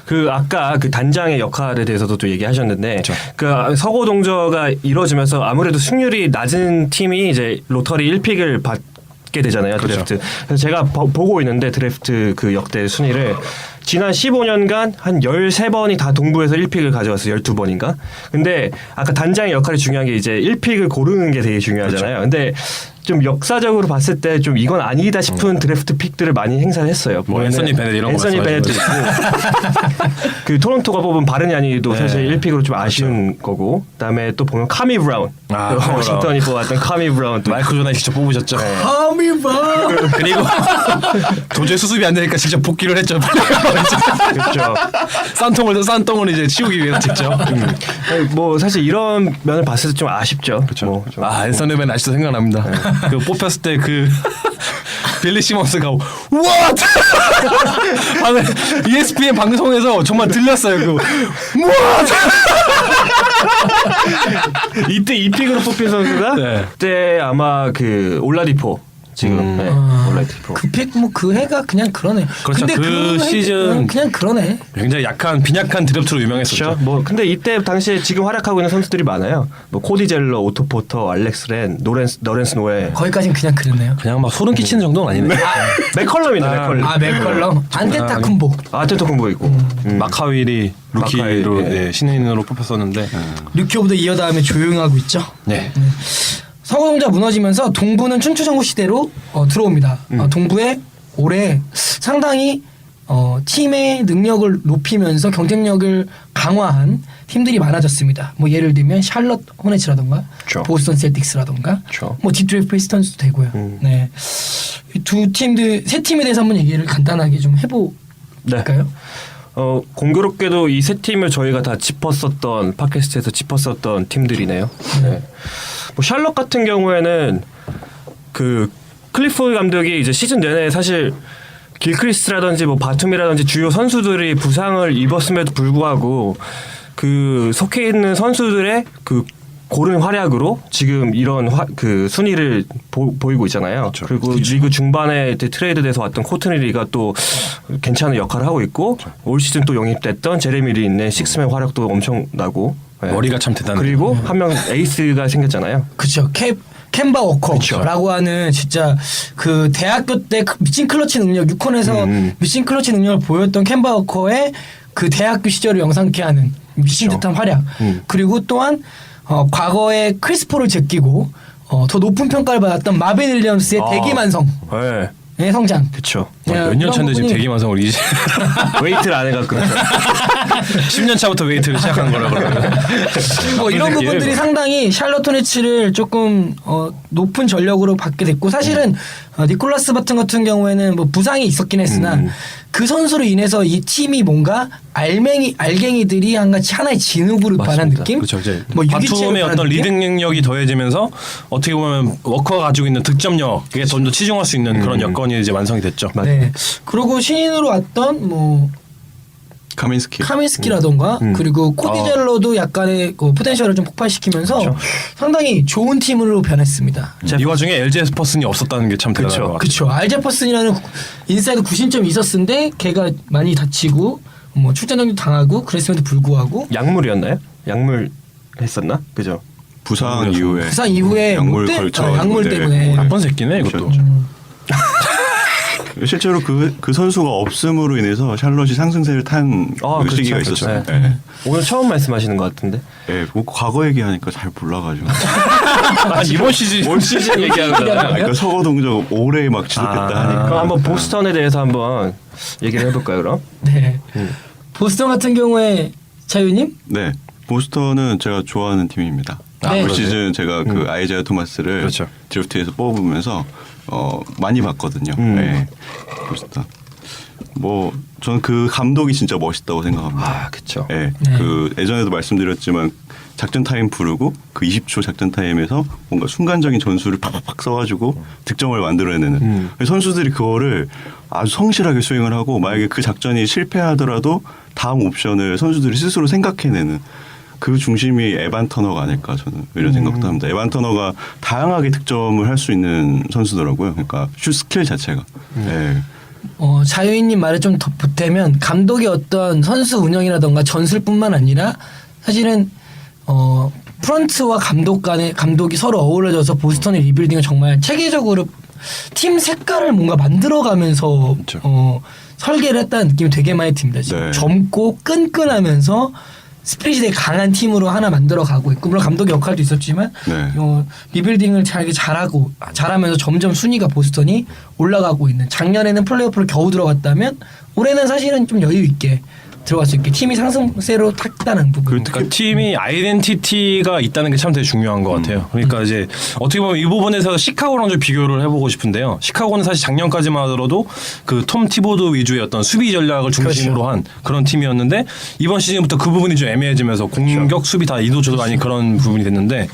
그 아까 그 단장의 역할에 대해서도 또 얘기하셨는데 그 서고 동저가 이루어지면서 아무래도 승률이 낮은 팀이 이제 로터리 1픽을 받게 되잖아요. 드래프트. 그래서 제가 보고 있는데 드래프트 그 역대 순위를 지난 15년간 한 13번이 다 동부에서 1픽을 가져왔어요. 12번인가? 근데 아까 단장의 역할이 중요한 게 이제 1픽을 고르는 게 되게 중요하잖아요. 근데 좀 역사적으로 봤을 때 좀 이건 아니다 싶은 드래프트 픽들을 많이 행사를 했어요. 뭐 앤서니 베넷 이런 거 앤서니 베넷도 있고 그 토론토가 뽑은 바르냐니도 사실 1픽으로 좀 아쉬운 거고 그다음에 또 보면 카미 브라운 워싱턴이 뽑았던 카미 브라운 또 마이클 조던이 직접 뽑으셨죠. 아미바. 그리고 도저히 수습이 안 되니까 직접 복귀를 했죠. 그렇죠. 싼똥을 이제 치우기 위해서 직접. 뭐 사실 이런 면을 봤을 때 좀 아쉽죠. 그렇죠. 아 앤서니 베넷 아직도 생각납니다. 그 뽑혔을 때 그 빌리 시몬스가 What? 방금 ESPN 방송에서 정말 들렸어요. 그 What? 이때 2픽으로 뽑힌 선수가 네. 그때 아마 그 올라디포 지금 네, 올라이트 프로. 그 해가 그냥 그러네. 그렇죠. 근데 그 해- 시즌 그냥 그러네. 굉장히 빈약한 드래프트로 유명했었죠. 그렇죠. 뭐 근데 이때 당시에 지금 활약하고 있는 선수들이 많아요. 뭐 코디 젤러, 오토 포터, 알렉스 렌, 너렌스 노에. 거기까지는 그냥 그랬네요. 그냥 막 소름 끼치는 정도는 아니네. 맥컬럼이네 맥컬럼. 맥컬럼, 안테타쿤보, 아테토쿤보 있고. 마카윌이 루키로 마카윌, 네, 신인으로 뽑혔었는데 루키 오브 더 이어 다음에 조용하고 있죠. 네. 서구동자 무너지면서 동부는 춘추전국 시대로 들어옵니다. 동부에 올해 상당히 팀의 능력을 높이면서 경쟁력을 강화한 팀들이 많아졌습니다. 뭐 예를 들면 샬럿 호네츠라던가 그렇죠. 보스턴 셀틱스라던가 그렇죠. 뭐 디트로이트 피스턴스도 되고요. 네. 이 두 팀들 세 팀에 대해서 한번 얘기를 간단하게 좀 해볼까요? 공교롭게도 이 세 팀을 저희가 다 짚었었던 팟캐스트에서 짚었었던 팀들이네요. 네. 뭐 샬럿 같은 경우에는 그 클리프 감독이 이제 시즌 내내 사실 길크리스라든지 뭐 바툼이라든지 주요 선수들이 부상을 입었음에도 불구하고 그 속해 있는 선수들의 그 고른 활약으로 지금 이런 그 순위를 보이고 있잖아요. 그리고 리그 중반에 트레이드돼서 왔던 코트니리가 또 괜찮은 역할을 하고 있고 올 시즌 또 영입됐던 제레미 린의 식스맨 활약도 엄청나고 네. 머리가 참 대단해요. 그리고 한 명 에이스가 생겼잖아요. 그렇죠. 캔바 워커라고 하는 진짜 그 대학교 때 미친 클러치 능력 6콘에서 미친 클러치 능력을 보였던 캔바 워커의 그 대학교 시절을 영상케 하는 미친 듯한 활약. 그리고 또한 과거에 크리스포를 제끼고 더 높은 평가를 받았던 마빈 윌리엄스의 대기만성의 네. 성장. 그렇죠. 몇 년 차인데 지금 대기만성을 이제 웨이트를 안 해가 그렇죠. 10년 차부터 웨이트를 시작한 거라 그러면. 뭐 이런 새끼를 부분들이 뭐. 상당히 샬럿 호네츠를 조금 높은 전력으로 받게 됐고 사실은 니콜라스 바튼 같은 경우에는 뭐 부상이 있었긴 했으나 그 선수로 인해서 이 팀이 뭔가 알갱이들이 한같이 하나의 진흙으로 반한 느낌? 그렇죠. 이제 뭐 바툼의 어떤 리딩 능력이 더해지면서 어떻게 보면 워커가 가지고 있는 득점력에 좀 더 치중할 수 있는 그런 여건이 이제 완성이 됐죠. 네. 그리고 신인으로 왔던 뭐 카민스키라던가 그리고 코디젤로도 약간의 그 포텐셜을 좀 폭발시키면서 상당히 좋은 팀으로 변했습니다. 이 와중에 LG 에스퍼슨이 없었다는 게 참 대단한 것 같아요. 그렇죠. 알제퍼슨이라는 인사이드 구신점이 있었는데 걔가 많이 다치고 뭐 출전 정지 당하고 그랬음에도 불구하고 약물이었나요? 약물 했었나? 그죠? 부상 이후에 부상 이후에 약물 못 때- 걸쳐 약물 네. 때문에 나쁜 새끼네 이것도. 실제로 그 선수가 없음으로 인해서 샬럿이 상승세를 탄 그 시기가 그렇죠. 있었어요. 네. 네. 오늘 처음 말씀하시는 것 같은데. 네, 뭐 과거 얘기하니까 잘 몰라가지고. 이번 시즌 올 시즌 얘기하는 거잖아요. 그러니까 서거 동작 올해 막 지속했다 하니까. 그럼 한번 보스턴에 대해서 한번 얘기를 해볼까요, 그럼? 네. 보스턴 같은 경우에 자유님 네, 보스턴은 제가 좋아하는 팀입니다. 네. 올 시즌 제가 그 아이자이아 토마스를 그렇죠. 드래프트에서 뽑으면서 많이 봤거든요. 네, 보스턴. 뭐 저는 그 감독이 진짜 멋있다고 생각합니다. 그렇죠. 네, 그 예전에도 말씀드렸지만 작전 타임 부르고 그 20초 작전 타임에서 뭔가 순간적인 전술을 팍팍팍 써가지고 득점을 만들어내는 선수들이 그거를 아주 성실하게 수행을 하고 만약에 그 작전이 실패하더라도 다음 옵션을 선수들이 스스로 생각해내는 그 중심이 에반 터너가 아닐까 저는 이런 생각도 합니다. 에반 터너가 다양하게 득점을 할 수 있는 선수더라고요. 그러니까 슛 스킬 자체가. 네. 자유인님 말에 좀 더 보태면 감독의 어떤 선수 운영이라던가 전술뿐만 아니라 사실은 프런트와 감독 간의 감독이 서로 어우러져서 보스턴의 리빌딩을 정말 체계적으로 팀 색깔을 뭔가 만들어가면서 그렇죠. 설계를 했다는 느낌이 되게 많이 듭니다. 지금 네. 젊고 끈끈하면서 스피릿이 되게 강한 팀으로 하나 만들어가고 있고 물론 감독의 역할도 있었지만 네. 리빌딩을 잘하면서 점점 순위가 보스턴이 올라가고 있는 작년에는 플레이오프를 겨우 들어갔다면 올해는 사실은 좀 여유 있게 들어갈 수 있게 팀이 상승세로 탔다는 부분. 그러니까 팀이 아이덴티티가 있다는 게 참 되게 중요한 것 같아요. 그러니까 이제 어떻게 보면 이 부분에서 시카고랑 좀 비교를 해보고 싶은데요. 시카고는 사실 작년까지만 하더라도 그 톰 티보드 위주의 어떤 수비 전략을 중심으로 한 그런 팀이었는데 이번 시즌부터 그 부분이 좀 애매해지면서 공격, 수비 다 이도저도 아닌 그런 부분이 됐는데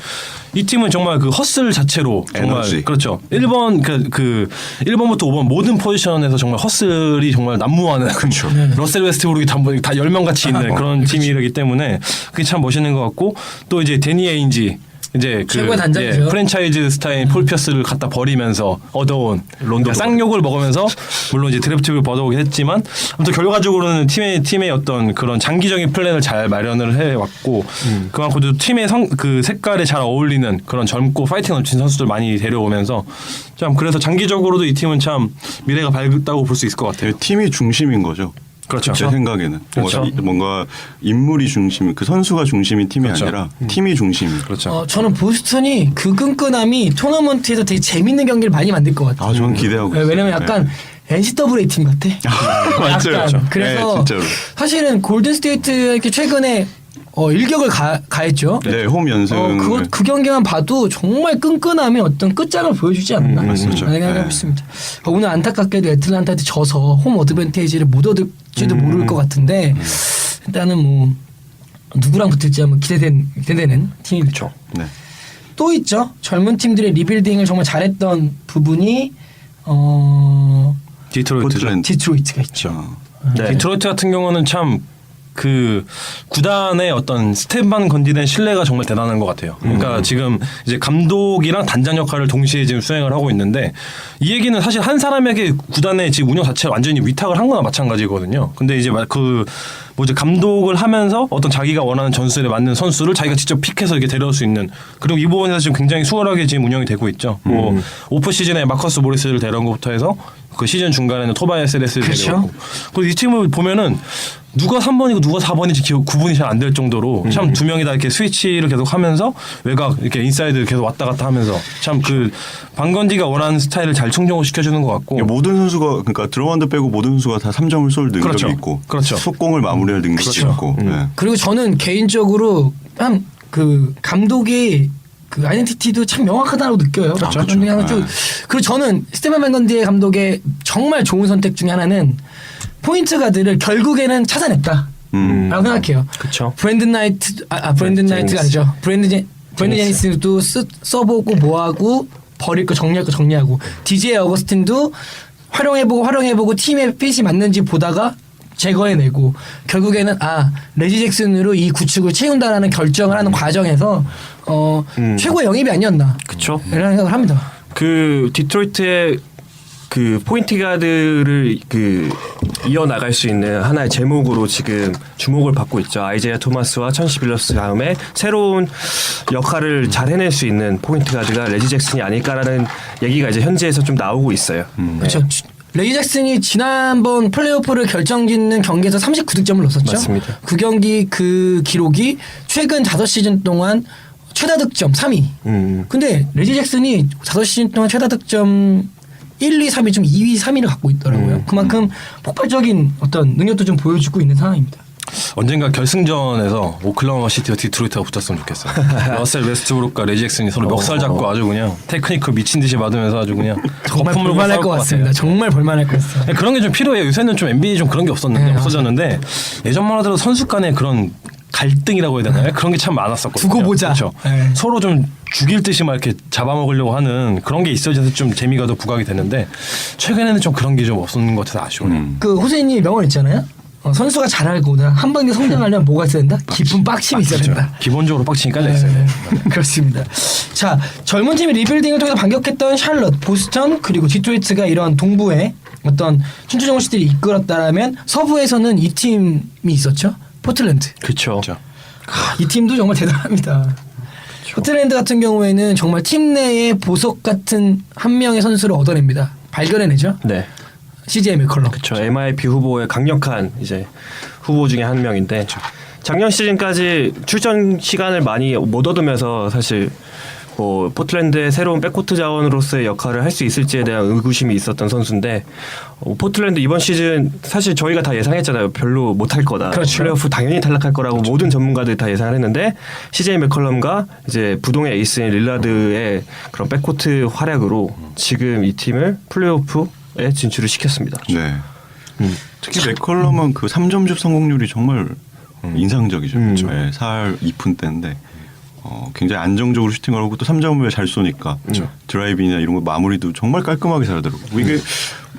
이 팀은 정말 그 허슬 자체로 정말 에너지. 그렇죠. 1번 그 1번부터 5번 모든 포지션에서 정말 허슬이 정말 난무하는 그렇죠. 러셀 웨스트브룩이 다 10명 같이 있는 그런 팀이기 때문에 그게 참 멋있는 것 같고 또 이제 데니 에인지 이제 그 최고의 단장이죠. 프랜차이즈 스타일 폴 피어스를 갖다 버리면서 얻어온 론던 쌍욕을 먹으면서 물론 이제 드래프트를 받아오긴 했지만 아무튼 결과적으로는 팀의 어떤 그런 장기적인 플랜을 잘 마련을 해왔고 그만큼 또 팀의 그 색깔에 잘 어울리는 그런 젊고 파이팅 넘치는 선수들 많이 데려오면서 참 그래서 장기적으로도 이 팀은 참 미래가 밝다고 볼 수 있을 것 같아요. 팀이 중심인 거죠. 그렇죠. 제 생각에는 그렇죠. 뭔가 인물이 중심, 그 선수가 중심인 팀이 그렇죠. 아니라 팀이 중심이. 그렇죠. 저는 보스턴이 그 끈끈함이 토너먼트에서 되게 재밌는 경기를 많이 만들 것 같아요. 아, 저는 기대하고 있어요. 왜냐면 약간 NCAA 팀 같아. 맞아요. 약간. 그렇죠. 그래서 네, 진짜로. 사실은 골든 스테이트 이렇게 최근에 일격을 가했죠. 네, 홈 연승. 그 경기만 봐도 정말 끈끈함의 어떤 끝장을 보여주지 않나 맞습니다. 생각하고 네. 있습니다. 오늘 안타깝게도 애틀란타한테 져서 홈 어드밴테이지를 못 얻을지도 모를 것 같은데 일단은 뭐 누구랑 붙을지 한번 기대되는 팀이죠. 네. 또 있죠. 젊은 팀들의 리빌딩을 정말 잘했던 부분이 디트로이트죠. 포틀랜드. 디트로이트가 있죠. 네. 디트로이트 같은 경우는 참 그 구단의 어떤 스텝만 건지는 신뢰가 정말 대단한 것 같아요. 그러니까 지금 이제 감독이랑 단장 역할을 동시에 지금 수행을 하고 있는데 이 얘기는 사실 한 사람에게 구단의 지금 운영 자체를 완전히 위탁을 한 거나 마찬가지거든요. 근데 이제 감독을 하면서 어떤 자기가 원하는 전술에 맞는 선수를 자기가 직접 픽해서 이렇게 데려올 수 있는 그리고 이 부분에서 지금 굉장히 수월하게 지금 운영이 되고 있죠. 뭐 오프 시즌에 마커스 모리스를 데려온 것부터 해서 그 시즌 중간에는 토바야스 레스를 그렇죠. 데려오고 그리고 이 팀을 보면은 누가 3번이고 누가 4번인지 구분이 잘 안 될 정도로 참 두 명이 다 이렇게 스위치를 계속 하면서 외곽 이렇게 인사이드 계속 왔다 갔다 하면서 참 그 방건디가 원하는 스타일을 잘 충족을 시켜주는 것 같고 모든 선수가 그러니까 드러만드 빼고 모든 선수가 다 3점을 쏠 능력이 그렇죠. 있고 그렇죠. 속공을 마무리할 능력이 그렇죠. 있고 네. 그리고 저는 개인적으로 한 그 감독의 그 아이덴티티도 참 명확하다고 느껴요. 그렇죠. 감독이 하나 쭉. 네. 그리고 저는 스테반 반 건디의 감독의 정말 좋은 선택 중에 하나는 포인트 가드를 결국에는 찾아냈다. 라고 생각해요. 그쵸. 브랜든 나이트 브랜든 나이트가 아니죠. 브랜든 제니스도 써보고 뭐하고 버릴 거 정리할 거 정리하고 DJ 어거스틴도 활용해보고 팀의 핏이 맞는지 보다가 제거해내고 결국에는 레지 잭슨으로 이 구축을 채운다라는 결정을 하는 과정에서 최고의 영입이 아니었나. 그쵸. 이런 생각을 합니다. 그 디트로이트의 그 포인트 가드를 그 이어나갈 수 있는 하나의 제목으로 지금 주목을 받고 있죠. 아이제야 토마스와 천시 빌러스 다음에 새로운 역할을 잘 해낼 수 있는 포인트 가드가 레지 잭슨이 아닐까라는 얘기가 이제 현지에서 좀 나오고 있어요. 그렇죠. 레이 잭슨이 지난번 플레이오프를 결정짓는 경기에서 39득점을 넣었었죠. 맞습니다. 그 경기 그 기록이 최근 5시즌 동안 최다 득점 3위. 근데 레이 잭슨이 5시즌 동안 최다 득점 1, 2, 3위 좀 2위, 3위를 갖고 있더라고요. 그만큼 폭발적인 어떤 능력도 좀 보여주고 있는 상황입니다. 언젠가 결승전에서 오클라호마 시티와 디트로이트가 붙었으면 좋겠어요. 러셀 웨스트브룩과 레지 잭슨이 서로 멱살 잡고 아주 그냥 테크니컬 미친 듯이 받으면서 아주 그냥 정말 거품을 볼만할 싸울 것 같습니다. 같아요. 정말 볼만할 것 같습니다. 그런 게 좀 필요해요. 요새는 좀 NBA 좀 그런 게 없었는데 네, 없어졌는데 예전만 하더라도 선수 간의 그런 갈등이라고 해야 되나요? 그런 게 참 많았었거든요. 두고 보자. 그렇죠. 네. 서로 좀 죽일 듯이 막 이렇게 잡아먹으려고 하는 그런 게 있어져서 좀 재미가 더 부각이 되는데 최근에는 좀 그런 게 좀 없었는 것 같아서 아쉬워요. 그 호세인이 명언 있잖아요. 선수가 잘하고 한 방에 성장하려면 뭐가 있어야 된다? 깊은 빡심이 있어야 된다. 기본적으로 빡침이 깔려 있어요. 네, 그렇습니다. 자, 젊은 팀이 리빌딩을 통해서 반격했던 샬럿, 보스턴 그리고 디트로이트가 이런 동부의 어떤 춘추전국 시대를 이끌었다라면 서부에서는 이 팀이 있었죠. 포틀랜드. 그렇죠. 이 팀도 정말 대단합니다. 포틀랜드 같은 경우에는 정말 팀 내에 보석 같은 한 명의 선수를 얻어냅니다. 발견해내죠. 네. CJ 맥컬럼. 그렇죠. MIP 후보의 강력한 이제 후보 중에 한 명인데 작년 시즌까지 출전 시간을 많이 못 얻으면서 사실 뭐 포틀랜드의 새로운 백코트 자원으로서의 역할을 할 수 있을지에 대한 의구심이 있었던 선수인데 포틀랜드 이번 시즌 사실 저희가 다 예상했잖아요. 별로 못할 거다. 그렇죠. 플레이오프 당연히 탈락할 거라고 모든 전문가들이 다 예상을 했는데 CJ 맥컬럼과 이제 부동의 에이스인 릴라드의 그런 백코트 활약으로 지금 이 팀을 플레이오프에 진출을 시켰습니다. 네. 특히 맥컬럼은 그 3점슛 성공률이 정말 인상적이죠. 그렇죠. 네, 4할 2푼대인데 굉장히 안정적으로 슈팅을 하고 또 3점을 잘 쏘니까 드라이브나 이런 거 마무리도 정말 깔끔하게 잘하더라고요. 이게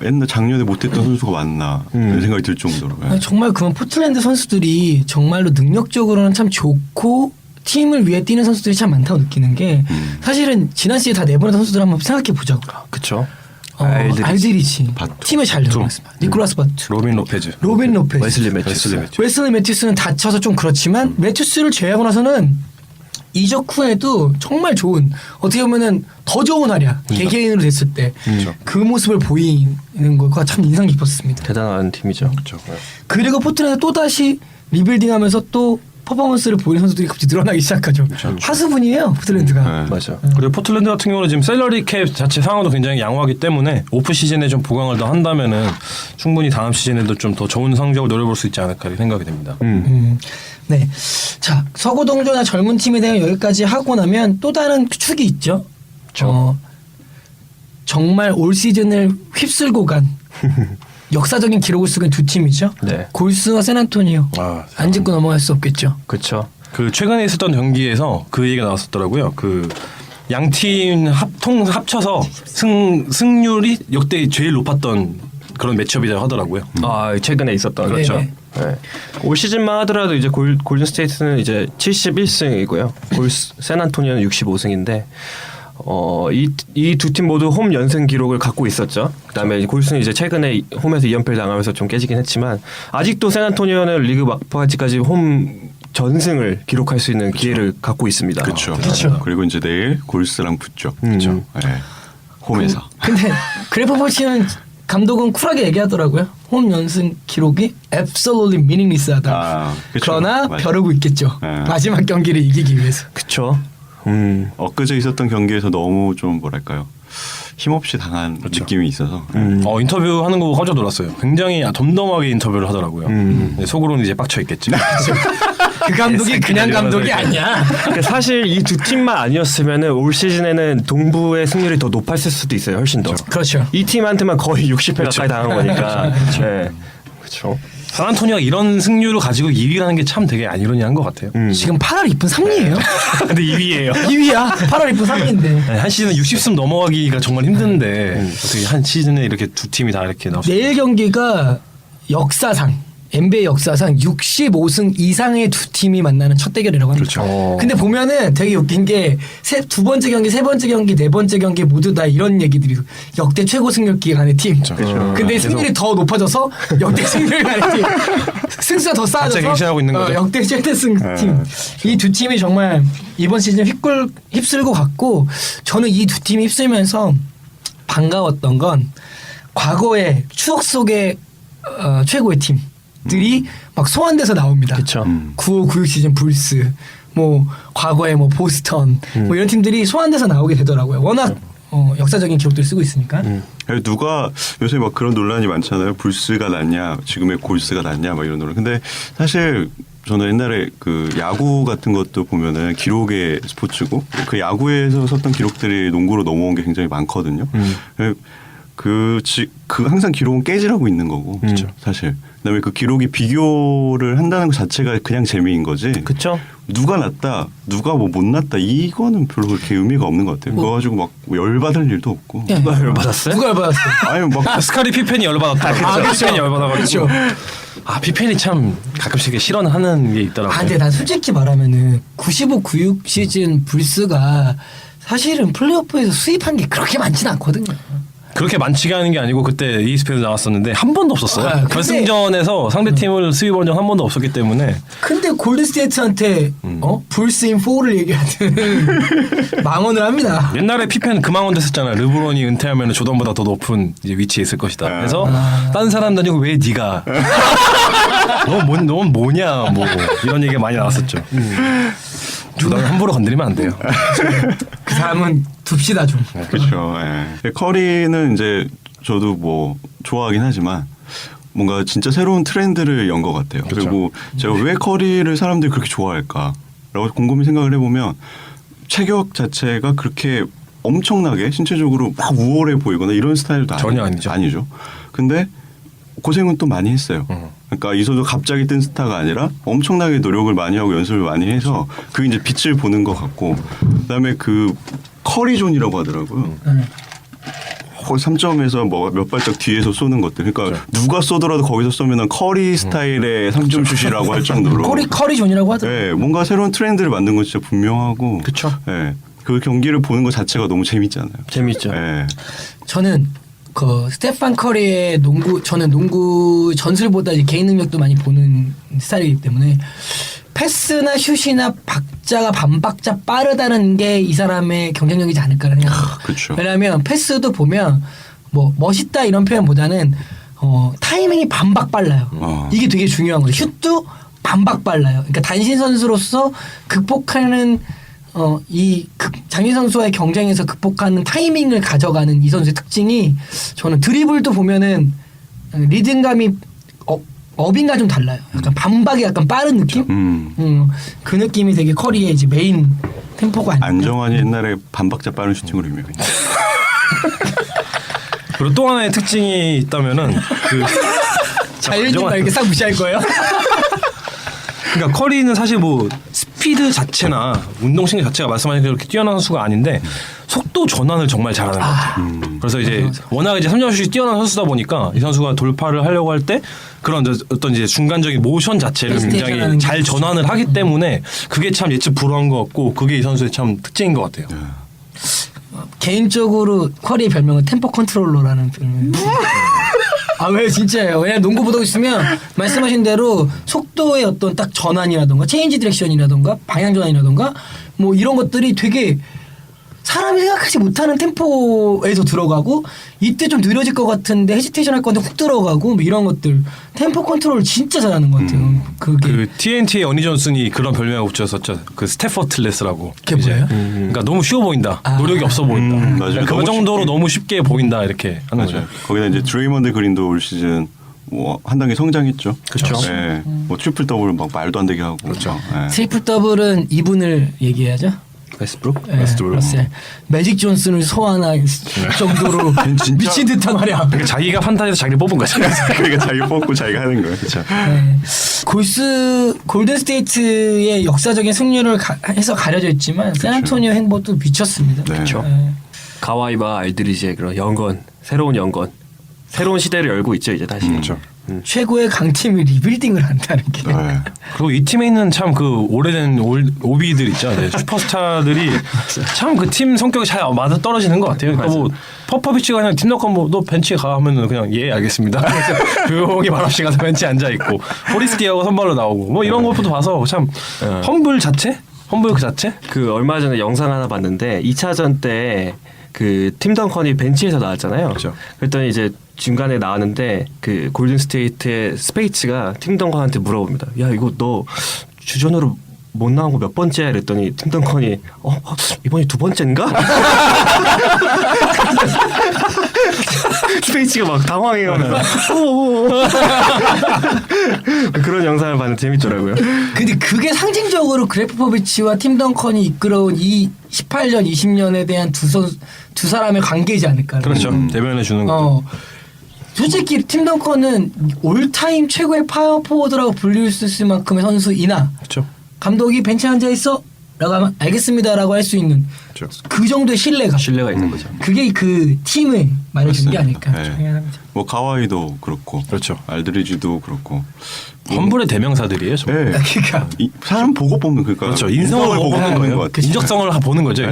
옛날 작년에 못했던 선수가 맞나 이런 생각이 들 정도로. 네. 정말 그런 포틀랜드 선수들이 정말로 능력적으로는 참 좋고 팀을 위해 뛰는 선수들이 참 많다고 느끼는 게 사실은 지난 시즌 다 내보냈던 선수들 한번 생각해 보자고. 그쵸. 알드리치 바투. 팀을 잘 내보냈습니다. 니콜라스 바투, 로빈 로페즈, 웨슬리 매튜스. 웨슬리 매튜스는 다쳐서 좀 그렇지만 매튜스를 제외하고 나서는 이적 후에도 정말 좋은 어떻게 보면은 더 좋은 활약 개개인으로 됐을 때 그 모습을 보이는 거가 참 인상 깊었습니다. 대단한 팀이죠. 그렇죠. 그리고 포트랜드 또 다시 리빌딩하면서 또 퍼포먼스를 보이는 선수들이 갑자기 늘어나기 시작하죠. 하수분이에요 포트랜드가. 네. 맞아. 그리고 포틀랜드 같은 경우는 지금 샐러리 캡 자체 상황도 굉장히 양호하기 때문에 오프 시즌에 좀 보강을 더 한다면은 충분히 다음 시즌에도 좀 더 좋은 성적을 노려볼 수 있지 않을까 생각이 됩니다. 네. 자, 서구동조나 젊은 팀에 대한 여기까지 하고 나면 또 다른 축이 있죠. 정말 올 시즌을 휩쓸고 간 역사적인 기록을 쓰고 있는 두 팀이죠. 네. 골스와 샌안토니오. 안 짚고 넘어갈 수 없겠죠. 그쵸. 그 최근에 있었던 경기에서 그 얘기가 나왔었더라고요. 그 양 팀 합쳐서 승률이 역대 제일 높았던 그런 매치업이라고 하더라고요. 최근에 있었던 그렇죠. 네. 올 시즌만 하더라도 이제 골든 스테이트는 이제 71승이고요. 샌안토니오는 65승인데 이 두 팀 모두 홈 연승 기록을 갖고 있었죠. 그다음에 골스는 이제 최근에 홈에서 2연패를 당하면서 좀 깨지긴 했지만 아직도 샌안토니오는 리그 막바지까지 홈 전승을 기록할 수 있는 기회를 갖고 있습니다. 그렇죠. 그렇죠. 그리고 이제 내일 골스랑 붙죠. 그렇죠. 네. 홈에서. 근데 그래퍼버치는 감독은 쿨하게 얘기하더라고요. 홈 연승 기록이 absolutely meaningless하다. 그쵸. 그러나 맞아요. 벼르고 있겠죠. 네. 마지막 경기를 이기기 위해서. 그쵸. 엊그제 있었던 경기에서 너무 좀 뭐랄까요. 힘없이 당한 느낌이 있어서. 인터뷰 하는 거 보고 깜짝 놀랐어요. 굉장히 덤덤하게 인터뷰를 하더라고요. 네, 속으로는 이제 빡쳐 있겠지. 그 감독이 그냥 감독이 아니야. 그러니까 사실 이 두 팀만 아니었으면은 올 시즌에는 동부의 승률이 더 높았을 수도 있어요. 훨씬 더. 그렇죠. 이 팀한테만 거의 60회 가까이 당한 거니까. 네. 그렇죠. 샌안토니오가 이런 승률을 가지고 2위라는 게 참 되게 아이러니한 것 같아요. 지금 8월 이쁜 3위예요. 근데 2위예요. 2위야. 8월 이쁜 3위인데. 한 시즌 60승 넘어가기가 정말 힘든데 어떻게 한 시즌에 이렇게 두 팀이 다 이렇게 나올 수 내일 경기가 역사상 NBA 역사상 65승 이상의 두 팀이 만나는 첫 대결이라고 합니다. 그렇죠. 근데 보면은 되게 웃긴 게 두 번째 경기, 세 번째 경기, 네 번째 경기 모두 다 이런 얘기들이 역대 최고 승률 기간의 팀. 근데 승률이 더 높아져서 역대 승률 기간의 팀. 승수가 더 쌓아져서 갱신하고 있는 거죠. 역대 최대승 팀. 이 두 팀이 정말 이번 시즌 휩쓸고 갔고 저는 이 두 팀이 휩쓸면서 반가웠던 건 과거의 추억 속의 최고의 팀들이 막 소환돼서 나옵니다. 그쵸. 95, 96 시즌 불스, 뭐 과거에 뭐 보스턴, 뭐 이런 팀들이 소환돼서 나오게 되더라고요. 워낙 역사적인 기록들을 쓰고 있으니까. 누가 요새 막 그런 논란이 많잖아요. 불스가 낫냐, 지금의 골스가 낫냐, 막 이런 논란. 근데 사실 저는 옛날에 그 야구 같은 것도 보면은 기록의 스포츠고 그 야구에서 썼던 기록들이 농구로 넘어온 게 굉장히 많거든요. 그 항상 기록은 깨지라고 있는 거고, 사실. 그다음에 그 기록이 비교를 한다는 것 자체가 그냥 재미인 거지. 그쵸. 누가 낫다, 누가 뭐 못 낫다, 이거는 별로 그렇게 의미가 없는 것 같아요. 그거 가지고 막 열받을 일도 없고. 누가 열받았어요? 누가 열받았어요? 아니 막 스카리 피펜이 열받았다. 피펜이 열받아가지고. 피펜이 참 가끔씩 실언하는 게 있더라고요. 근데 난 솔직히 말하면은 95, 96 시즌 불스가 사실은 플레이오프에서 수입한 게 그렇게 많지는 않거든요. 그렇게 많지가 않은 게 아니고 그때 ESPN에서 나왔었는데 한 번도 없었어요. 결승전에서 상대 팀을 수입한 적 한 번도 없었기 때문에. 근데 골든스테이트한테 불스인 4를 얘기하는 망언을 합니다. 옛날에 피펜 그 망언 됐었잖아요. 르브론이 은퇴하면 조던보다 더 높은 이제 위치에 있을 것이다. 그래서 딴 사람 다니고 왜 네가 넌 뭐냐 뭐 이런 얘기가 많이 나왔었죠. 조던 함부로 건드리면 안 돼요. 그 사람은 둡시다 좀. 그렇죠. 예. 커리는 이제 저도 뭐 좋아하긴 하지만 뭔가 진짜 새로운 트렌드를 연 것 같아요. 그렇죠. 그리고 제가 왜 커리를 사람들이 그렇게 좋아할까라고 곰곰이 생각을 해보면 체격 자체가 그렇게 엄청나게 신체적으로 막 우월해 보이거나 이런 스타일도 전혀 아니죠. 아니죠. 근데 고생은 또 많이 했어요. 그러니까 이 선수 갑자기 뜬 스타가 아니라 엄청나게 노력을 많이 하고 연습을 많이 해서 그게 이제 빛을 보는 것 같고, 그다음에 그 커리존이라고 하더라고요. 거기 3점에서 뭐 몇 발짝 뒤에서 쏘는 것들. 그러니까 누가 쏘더라도 거기서 쏘면은 커리 스타일의 3점 슛이라고 할 정도로. 커리 존이라고 하더라고요. 네, 뭔가 새로운 트렌드를 만든 건 진짜 분명하고. 그쵸. 네, 그 경기를 보는 것 자체가 너무 재밌잖아요. 재밌죠. 네. 저는 그 스테판 커리의 저는 농구 전술보다 이제 개인 능력도 많이 보는 스타일이기 때문에 패스나 슛이나 박자가 반박자 빠르다는 게 이 사람의 경쟁력이지 않을까라는 생각이 그쵸. 왜냐하면 패스도 보면 뭐 멋있다 이런 표현보다는 타이밍이 반박 빨라요. 이게 되게 중요한 거예요. 슛도 반박 빨라요. 그러니까 단신 선수로서 극복하는 장민 선수와의 경쟁에서 극복하는 타이밍을 가져가는 이 선수의 특징이 저는 드리블도 보면은 리듬감이 업인가 좀 달라요. 약간 반박이 약간 빠른 느낌? 그 느낌이 되게 커리의 이제 메인 템포가 아닐까. 안정환이 옛날에 반박자 빠른 슈팅으로 유명했죠. 그리고 또 하나의 특징이 있다면은 그 자율적으로 이렇게 싹 무시할 거예요? 그러니까 커리는 사실 뭐 스피드 자체나 운동신경 자체가 말씀하신 그렇게 뛰어난 선수가 아닌데 속도 전환을 정말 잘하는 것 같아요. 그래서 이제 워낙 이제 3점 슛이 뛰어난 선수다 보니까 이 선수가 돌파를 하려고 할 때 그런 어떤 이제 순간적인 모션 자체를 굉장히 잘 전환을 하기 때문에 그게 참 예측 불허한 것 같고 그게 이 선수의 참 특징인 것 같아요. 개인적으로 커리의 별명은 템포 컨트롤러라는 별명이에요. 왜 진짜예요. 왜냐면 농구 보다 있으면 말씀하신 대로 속도의 어떤 딱 전환이라던가 체인지 디렉션이라던가 방향 전환이라던가 뭐 이런 것들이 되게 사람이 생각하지 못하는 템포에서 들어가고 이때 좀 느려질 것 같은데 헤지테이션 할 건데 훅 들어가고 뭐 이런 것들 템포 컨트롤 진짜 잘하는 것 같아요. 그게 그 TNT의 어니 존슨이 그런 별명을 붙였었죠. 그 스태퍼틀레스라고. 그게 뭐예요? 그러니까 너무 쉬워 보인다. 노력이 없어 보인다. 맞아요. 그 너무 정도로 쉽게. 너무 쉽게 보인다 이렇게 하는 거죠. 거기다 이제 드레이먼드 그린도 올 시즌 뭐 한 단계 성장했죠. 그쵸. 네. 뭐 트리플 더블 막 말도 안 되게 하고. 그렇죠. 네. 트리플 더블은 이분을 얘기해야죠. 웨스트브룩? 네, 러셀. 매직 존슨을 소환할 정도로 진짜- 미친 듯한 말이야. 그러니까 자기가 판타지에서 자기를 뽑은 거죠. 그러니까 자기 뽑고 자기가 하는 거예요. 그렇죠. 네. 골든 스테이트의 역사적인 승률을 해서 가려져 있지만 샌안토니오 행보도 미쳤습니다. 네. 그쵸. 네. 가와이와 알드리지의 그런 연건, 새로운 연건, 새로운 시대를 열고 있죠 이제 다시. 그렇죠. 최고의 강팀이 리빌딩을 한다는 게. 네. 그리고 이 팀에 있는 참 그 오래된 오비들 있죠. 네, 슈퍼스타들이 참 그 팀 성격이 잘 맞아 떨어지는 것 같아요. 그러니까 뭐 퍼퍼비치가 그냥 팀너컨 뭐너 벤치에 가 하면은 그냥 예 알겠습니다. 조용히 말없이 가서 벤치에 앉아 있고 포리스티하고 선발로 나오고 뭐 이런 것부터 봐서 참 험블 자체, 험블 그 자체. 그 얼마 전에 영상 하나 봤는데 2차전 때 그 팀 덩컨이 벤치에서 나왔잖아요. 그렇죠. 그랬더니 이제 중간에 나왔는데 그 골든 스테이트의 스페이츠가 팀 덩컨한테 물어봅니다. 야 이거 너 주전으로 못 나온 거 몇 번째야? 그랬더니 팀 덩컨이 이번이 두 번째인가? 스페이츠가 막 당황해가면서 그런 영상을 봤는데 재밌더라고요. 근데 그게 상징적으로 그레프 포비치와 팀 덩컨이 이끌어온 이 18년, 20년에 대한 두 사람의 관계이지 않을까. 그렇죠. 대변해 주는 거죠. 솔직히 팀 덩컨은 올타임 최고의 파워포워드라고 불릴 수 있을 만큼의 선수이나 그렇죠. 감독이 벤치에 앉아있어? 라고 하면 알겠습니다라고 할 수 있는 그렇죠. 그 정도의 신뢰가 있는 거죠. 그게 그 팀을 말해주는 게 아닐까 네. 생각합니다. 뭐 가와이도 그렇고. 그렇죠. 알드리지도 그렇고. 험블의 대명사들이에요. 정말. 네. 그러니까 사람 보고 뽑는 그러니까 그렇죠. 인성을 보고 뽑는 하는 거예요. 것 같아요. 인적성을 보는 거죠.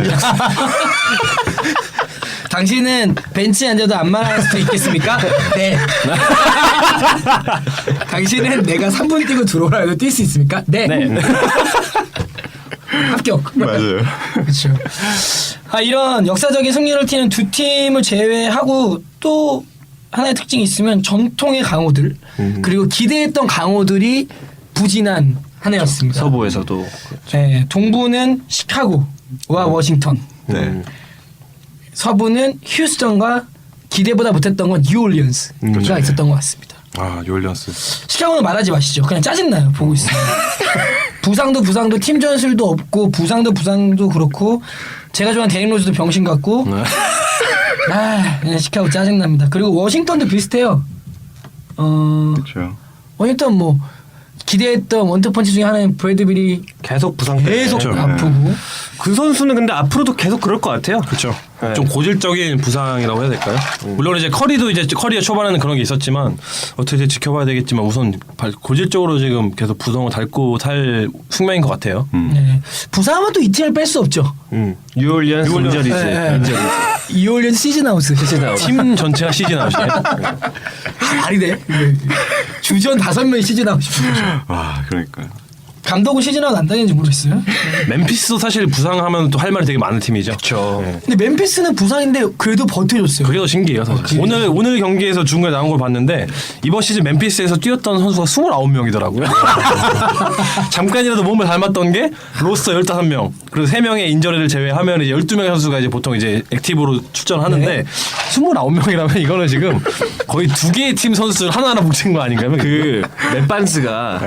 당신은 벤치에 앉아도 안 말할 수도 있겠습니까? 네. 당신은 내가 3분 뛰고 들어오라 해도 뛸 수 있습니까? 네. 합격. 맞아요. 그렇죠. 이런 역사적인 승리를 띠는 두 팀을 제외하고 또 하나의 특징이 있으면 전통의 강호들 그리고 기대했던 강호들이 부진한 한 해였습니다. 서부에서도 네, 동부는 시카고와 워싱턴, 네. 서부는 휴스턴과 기대보다 못했던 건 뉴올리언스가 있었던 것 같습니다. 아 요일리언스. 시카고는 말하지 마시죠. 그냥 짜증나요. 보고 있으면. 부상도 팀 전술도 없고 부상도 그렇고 제가 좋아하는 데릭 로즈도 병신 같고 그냥 시카고 짜증납니다. 그리고 워싱턴도 비슷해요. 그렇죠. 워싱턴 뭐 기대했던 원투펀치 중에 하나인 브래드빌이 계속 부상 때문에. 계속 그렇죠. 아프고 그 선수는 근데 앞으로도 계속 그럴 것 같아요. 그렇죠. 네. 좀 고질적인 부상이라고 해야 될까요? 물론 이제 커리도 이제 커리어 초반에는 그런 게 있었지만 어떻게 이제 지켜봐야 되겠지만 우선 고질적으로 지금 계속 부상을 닳고 살 숙명인 것 같아요. 네. 부상하면 또 이팀을 뺄 수 없죠. 뉴올리언스 인저리즈. 네, 네. 이올리언 시즌 아웃. 팀 전체가 시즌 아웃이에요. 말이 돼. 주전 5명이 시즌 아웃. 와, 그러니까요. 감독은 시즌 아웃 안 당했는지 모르겠어요. 멤피스도 사실 부상하면 또 할 말이 되게 많은 팀이죠. 그렇죠. 근데 멤피스는 부상인데 그래도 버텨줬어요. 그게 더 신기해요, 사실. 오늘 경기에서 중간에 나온 걸 봤는데 이번 시즌 멤피스에서 뛰었던 선수가 29명이더라고요. 잠깐이라도 몸을 닮았던 게 로스터 15명. 그리고 3명의 인저리를 제외하면 이제 12명의 선수가 이제 보통 이제 액티브로 출전하는데 네. 29명이라면 이거는 지금 거의 2개의 팀 선수를 하나하나 뭉친 거 아닌가요? 그 맷반스가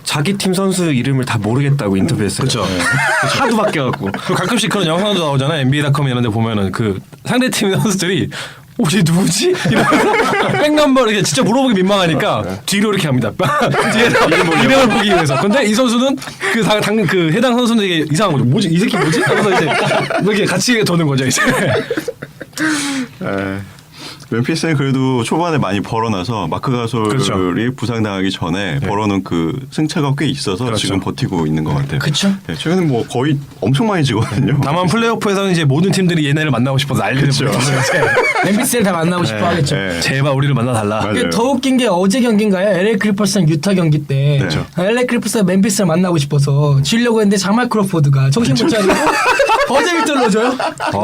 자기 팀 선수 이름을 다 모르겠다고 인터뷰했어요. 그쵸. 하도 바뀌어갖고. 그리고 가끔씩 그런 영상도 나오잖아요. NBA.com 이런 데 보면은 그 상대 팀 선수들이 쟤 누구지? 이러면서 백넘버 이렇게 진짜 물어보기 민망하니까 뒤로 이렇게 합니다. 뒤에서 이름을 보기 위해서. 근데 이 선수는 그 해당 선수는 되게 이상한 거죠. 뭐지? 이 새끼 뭐지? 하면서 이제 이렇게 같이 도는 거죠, 이제. 멤피스는 그래도 초반에 많이 벌어놔서 마크 가솔이 그렇죠. 부상당하기 전에 벌어놓은 그 승차가 꽤 있어서 그렇죠. 지금 버티고 있는 것 같아요. 그쵸. 네, 최근에 뭐 거의 엄청 많이 지거든요. 다만 플레이오프에서는 이제 모든 팀들이 얘네를 만나고 싶어서 난리를 그쵸. 부르죠. 멤피스를 다 만나고 싶어 하겠죠. 네. 제발 우리를 만나달라. 맞아요. 이게 더 웃긴 게 어제 경기인가요? LA 클리퍼스랑 유타 경기 때 그렇죠. LA 클리퍼스가 멤피스를 만나고 싶어서 지려고 했는데 자말 크로포드가 정신 못 차리고 버저 비터를 넣어줘요.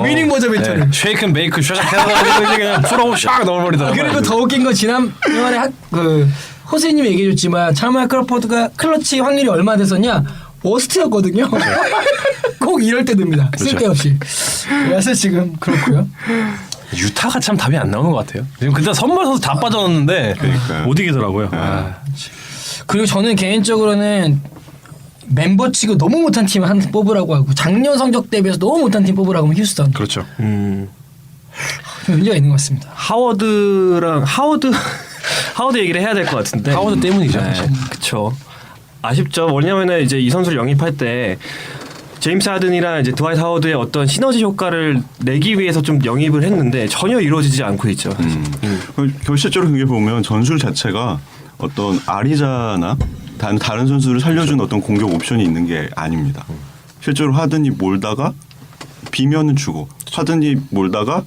위닝 버저 비터를. 쉐이크 앤 베이크 샤샥 해서 이제 그냥 풀어고 샥 넣어버리더라고요. 그리고 더 웃긴 건 지난번에 호세님이 얘기해줬지만 자말 크로포드가 클러치 확률이 얼마 됐었냐? 워스트였거든요. 꼭 이럴 때 됩니다. 쓸데없이. 그래서 지금 그렇고요. 유타가 참 답이 안 나오는 것 같아요. 지금 그때 선발 선수 다 빠져났는데 그러니까요. 못 이기더라고요. 그리고 저는 개인적으로는 멤버 치고 너무 못한 팀 한 뽑으라고 하고 작년 성적 대비해서 너무 못한 팀 뽑으라고 하면 휴스턴. 그렇죠. 좀 문제가 있는 것 같습니다. 하워드 얘기를 해야 될 것 같은데. 하워드 때문이죠. 네, 사실. 그쵸. 아쉽죠. 왜냐면은 이제 이 선수를 영입할 때 제임스 하든이랑 이제 드와이트 하워드의 어떤 시너지 효과를 내기 위해서 좀 영입을 했는데 전혀 이루어지지 않고 있죠. 실제로 경기 보면 전술 자체가 어떤 아리자나 다른 선수를 살려준 어떤 공격 옵션이 있는 게 아닙니다. 실제로 하든이 몰다가 비면은 주고 하든이 몰다가